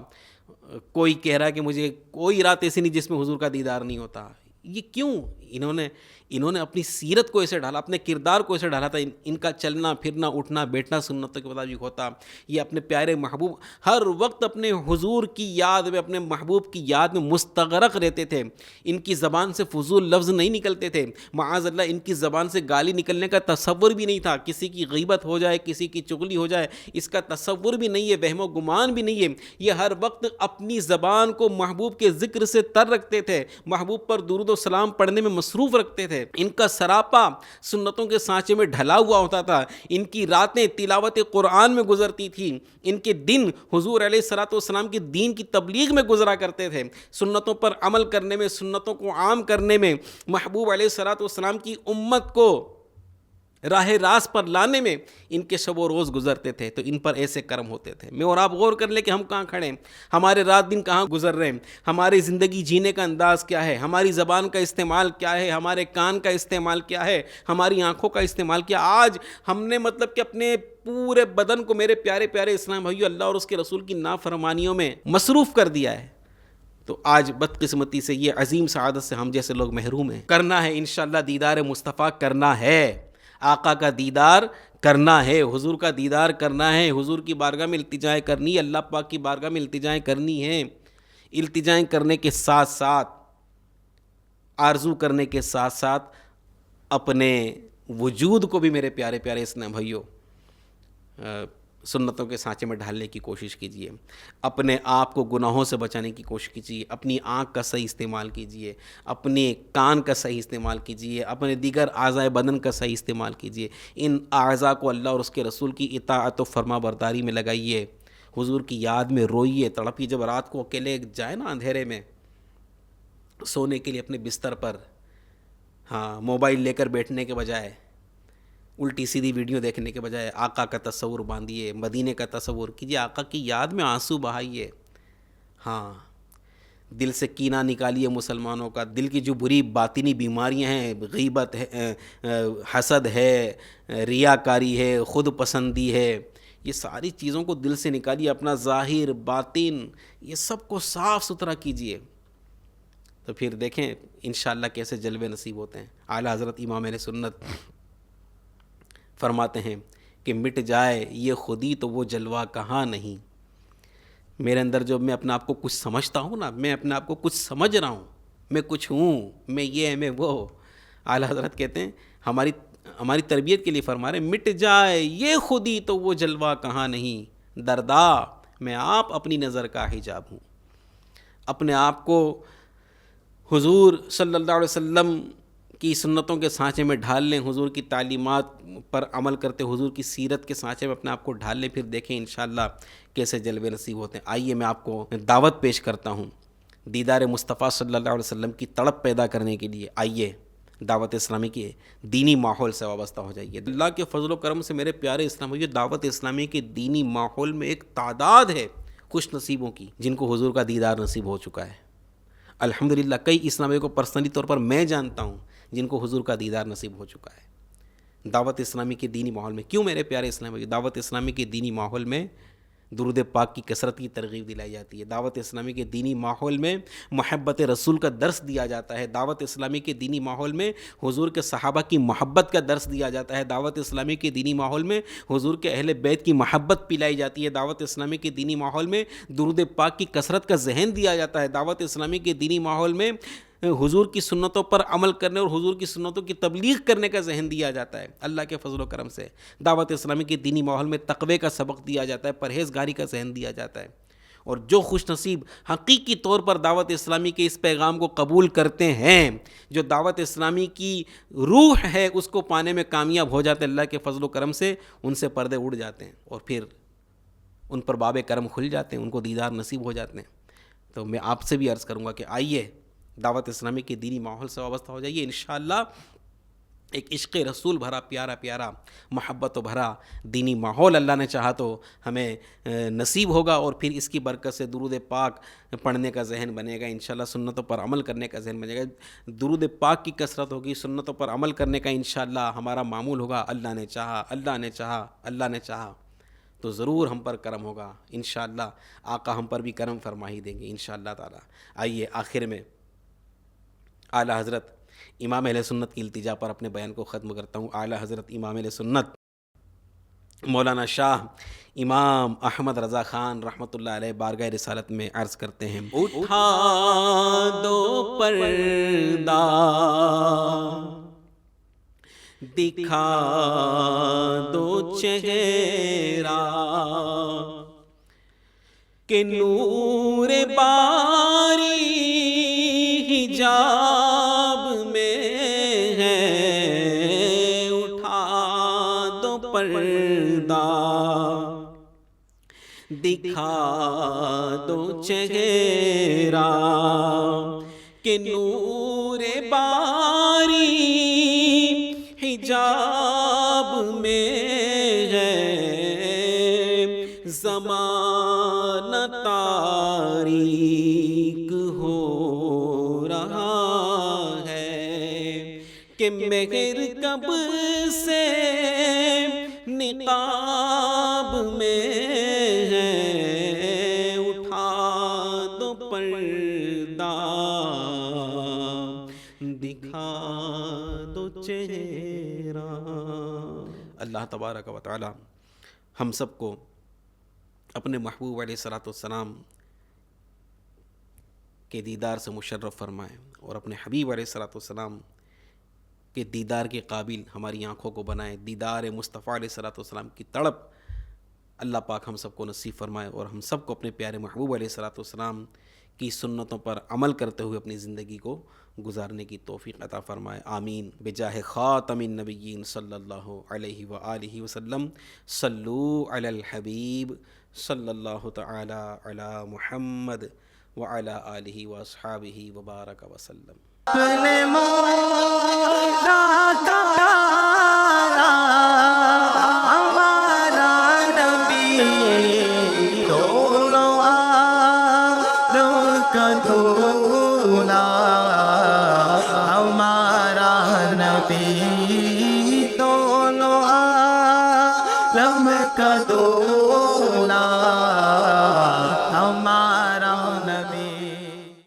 [SPEAKER 2] کوئی کہہ رہا ہے کہ مجھے کوئی رات ایسی نہیں جس میں حضور کا دیدار نہیں ہوتا. یہ کیوں؟ انہوں نے اپنی سیرت کو ایسے ڈھالا، اپنے کردار کو ایسے ڈھالا تھا. ان کا چلنا پھرنا اٹھنا بیٹھنا سنتوں کے مطابق ہوتا. یہ اپنے پیارے محبوب ہر وقت اپنے حضور کی یاد میں، اپنے محبوب کی یاد میں مستغرق رہتے تھے. ان کی زبان سے فضول لفظ نہیں نکلتے تھے. معاذ اللہ ان کی زبان سے گالی نکلنے کا تصور بھی نہیں تھا. کسی کی غیبت ہو جائے، کسی کی چغلی ہو جائے، اس کا تصور بھی نہیں ہے، وہم و گمان بھی نہیں ہے. یہ ہر وقت اپنی زبان کو محبوب کے ذکر سے تر رکھتے تھے، محبوب پر درود و سلام پڑھنے میں مصروف رکھتے تھے. ان کا سراپا سنتوں کے سانچے میں ڈھلا ہوا ہوتا تھا. ان کی راتیں تلاوت قرآن میں گزرتی تھیں. ان کے دن حضور علیہ الصلوۃ والسلام کے دین کی تبلیغ میں گزرا کرتے تھے، سنتوں پر عمل کرنے میں، سنتوں کو عام کرنے میں، محبوب علیہ الصلوۃ والسلام کی امت کو راہ راست پر لانے میں ان کے شب و روز گزرتے تھے. تو ان پر ایسے کرم ہوتے تھے. میں اور آپ غور کر لیں کہ ہم کہاں کھڑے ہیں، ہمارے رات دن کہاں گزر رہے ہیں، ہماری زندگی جینے کا انداز کیا ہے، ہماری زبان کا استعمال کیا ہے، ہمارے کان کا استعمال کیا ہے، ہماری آنکھوں کا استعمال کیا. آج ہم نے مطلب کہ اپنے پورے بدن کو میرے پیارے پیارے اسلام بھائیو اللہ اور اس کے رسول کی نافرمانیوں میں مصروف کر دیا ہے. تو آج بدقسمتی سے یہ عظیم سعادت سے ہم جیسے لوگ محروم ہیں. کرنا ہے انشاءاللہ دیدار مصطفیٰ، کرنا ہے آقا کا دیدار کرنا ہے، حضور کا دیدار کرنا ہے، حضور کی بارگاہ میں التجائیں کرنی ہے، اللہ پاک کی بارگاہ میں التجائیں کرنی ہیں. التجائیں کرنے کے ساتھ ساتھ، آرزو کرنے کے ساتھ ساتھ اپنے وجود کو بھی میرے پیارے پیارے اسلام بھائیوں سنتوں کے سانچے میں ڈھالنے کی کوشش کیجیے. اپنے آپ کو گناہوں سے بچانے کی کوشش کیجیے. اپنی آنکھ کا صحیح استعمال کیجیے، اپنے کان کا صحیح استعمال کیجیے، اپنے دیگر اعضائے بدن کا صحیح استعمال کیجیے. ان اعضاء کو اللہ اور اس کے رسول کی اطاعت و فرما برداری میں لگائیے. حضور کی یاد میں روئیے، تڑپیے. جب رات کو اکیلے جائیں نا اندھیرے میں سونے کے لیے اپنے بستر پر، ہاں موبائل لے کر بیٹھنے کے بجائے، الٹی سیدھی ویڈیو دیکھنے کے بجائے آقا کا تصور باندھیے، مدینے کا تصور کیجیے، آقا کی یاد میں آنسو بہائیے. ہاں دل سے کینہ نکالیے مسلمانوں کا. دل کی جو بری باطنی بیماریاں ہیں، غیبت ہے، حسد ہے، ریاکاری ہے، خود پسندی ہے، یہ ساری چیزوں کو دل سے نکالیے. اپنا ظاہر باطن یہ سب کو صاف ستھرا کیجیے. تو پھر دیکھیں انشاءاللہ کیسے جلوے نصیب ہوتے ہیں. اعلیٰ حضرت امام اہل سنت فرماتے ہیں کہ مٹ جائے یہ خودی تو وہ جلوہ کہاں نہیں. میرے اندر جو میں اپنے آپ کو کچھ سمجھتا ہوں نا، میں اپنے آپ کو کچھ سمجھ رہا ہوں، میں کچھ ہوں، میں یہ میں وہ. اعلیٰ حضرت کہتے ہیں ہماری تربیت کے لیے فرما رہے ہیں مٹ جائے یہ خودی تو وہ جلوہ کہاں نہیں. دردا میں آپ اپنی نظر کا حجاب ہوں. اپنے آپ کو حضور صلی اللہ علیہ وسلم کی سنتوں کے سانچے میں ڈھال لیں، حضور کی تعلیمات پر عمل کرتے حضور کی سیرت کے سانچے میں اپنے آپ کو ڈھال لیں. پھر دیکھیں انشاءاللہ کیسے جلوے نصیب ہوتے ہیں. آئیے میں آپ کو دعوت پیش کرتا ہوں دیدار مصطفیٰ صلی اللہ علیہ وسلم کی تڑپ پیدا کرنے کے لیے. آئیے دعوت اسلامی کے دینی ماحول سے وابستہ ہو جائیے. اللہ کے فضل و کرم سے میرے پیارے اسلامی، دعوت اسلامی کے دینی ماحول میں ایک تعداد ہے خوش نصیبوں کی جن کو حضور کا دیدار نصیب ہو چکا ہے. الحمدللہ کئی اسلامیوں کو پرسنلی طور پر میں جانتا ہوں جن کو حضور کا دیدار نصیب ہو چکا ہے. دعوت اسلامی کے دینی ماحول میں کیوں میرے پیارے اسلامی، دعوت اسلامی کے دینی ماحول میں درود پاک کی کثرت کی ترغیب دلائی جاتی ہے. دعوت اسلامی کے دینی ماحول میں محبت رسول کا درس دیا جاتا ہے. دعوت اسلامی کے دینی ماحول میں حضور کے صحابہ کی محبت کا درس دیا جاتا ہے. دعوت اسلامی کے دینی ماحول میں حضور کے اہل بیت کی محبت پلائی جاتی ہے. دعوت اسلامی کے دینی ماحول میں درود پاک کی کثرت کا ذہن دیا جاتا ہے. دعوت اسلامی کے دینی ماحول میں حضور کی سنتوں پر عمل کرنے اور حضور کی سنتوں کی تبلیغ کرنے کا ذہن دیا جاتا ہے. اللہ کے فضل و کرم سے دعوت اسلامی کے دینی ماحول میں تقوی کا سبق دیا جاتا ہے، پرہیزگاری کا ذہن دیا جاتا ہے. اور جو خوش نصیب حقیقی طور پر دعوت اسلامی کے اس پیغام کو قبول کرتے ہیں، جو دعوت اسلامی کی روح ہے اس کو پانے میں کامیاب ہو جاتے ہیں، اللہ کے فضل و کرم سے ان سے پردے اڑ جاتے ہیں اور پھر ان پر باب کرم کھل جاتے ہیں، ان کو دیدار نصیب ہو جاتے ہیں. تو میں آپ سے بھی عرض کروں گا کہ آئیے دعوت اسلامی کے دینی ماحول سے وابستہ ہو جائیے. انشاءاللہ ایک عشق رسول بھرا پیارا پیارا محبت و بھرا دینی ماحول اللہ نے چاہا تو ہمیں نصیب ہوگا، اور پھر اس کی برکت سے درود پاک پڑھنے کا ذہن بنے گا. انشاءاللہ سنتوں پر عمل کرنے کا ذہن بنے گا. درود پاک کی کثرت ہوگی، سنتوں پر عمل کرنے کا انشاءاللہ ہمارا معمول ہوگا. اللہ نے چاہا، اللہ نے چاہا، اللہ نے چاہا تو ضرور ہم پر کرم ہوگا. انشاءاللہ آقا ہم پر بھی کرم فرما ہی دیں گے انشاءاللہ تعالی. آئیے آخر میں اعلیٰ حضرت امام اہل سنت کی التجا پر اپنے بیان کو ختم کرتا ہوں. اعلیٰ حضرت امام اہل سنت مولانا شاہ امام احمد رضا خان رحمۃ اللہ علیہ بارگاہ رسالت میں عرض کرتے ہیں، اٹھا دو پردہ دکھا دو چہرہ کہ نور باری حجاب میں ہے. اٹھا دو پردہ دکھا دو چہرہ کہ نور باری حجاب میں ہے. زمانہ تاریک ہو رہا ہے کہ مہر کب سے نقاب میں ہے. اٹھا دو پردہ دکھا دو چہرہ. اللہ تبارک و تعالی ہم سب کو اپنے محبوب علیہ الصلوۃ والسلام کے دیدار سے مشرف فرمائے اور اپنے حبیب علیہ الصلوۃ والسلام کے دیدار کے قابل ہماری آنکھوں کو بنائے. دیدار مصطفیٰ علیہ الصلوۃ والسلام کی تڑپ اللہ پاک ہم سب کو نصیب فرمائے اور ہم سب کو اپنے پیارے محبوب علیہ الصلوۃ والسلام کی سنتوں پر عمل کرتے ہوئے اپنی زندگی کو گزارنے کی توفیق عطا فرمائے. آمین. بجاہ خاتم النبیین صلی اللہ علیہ وآلہ وسلم. صلو علی الحبیب صلی اللہ تعالی علی محمد وعلی آلہ واصحابہ وبارک وسلم.
[SPEAKER 1] اپنے مولا کا پیارا ہمارا نبی، دونوں عالم کا دولا ہمارا نبی، دونوں عالم کا دولا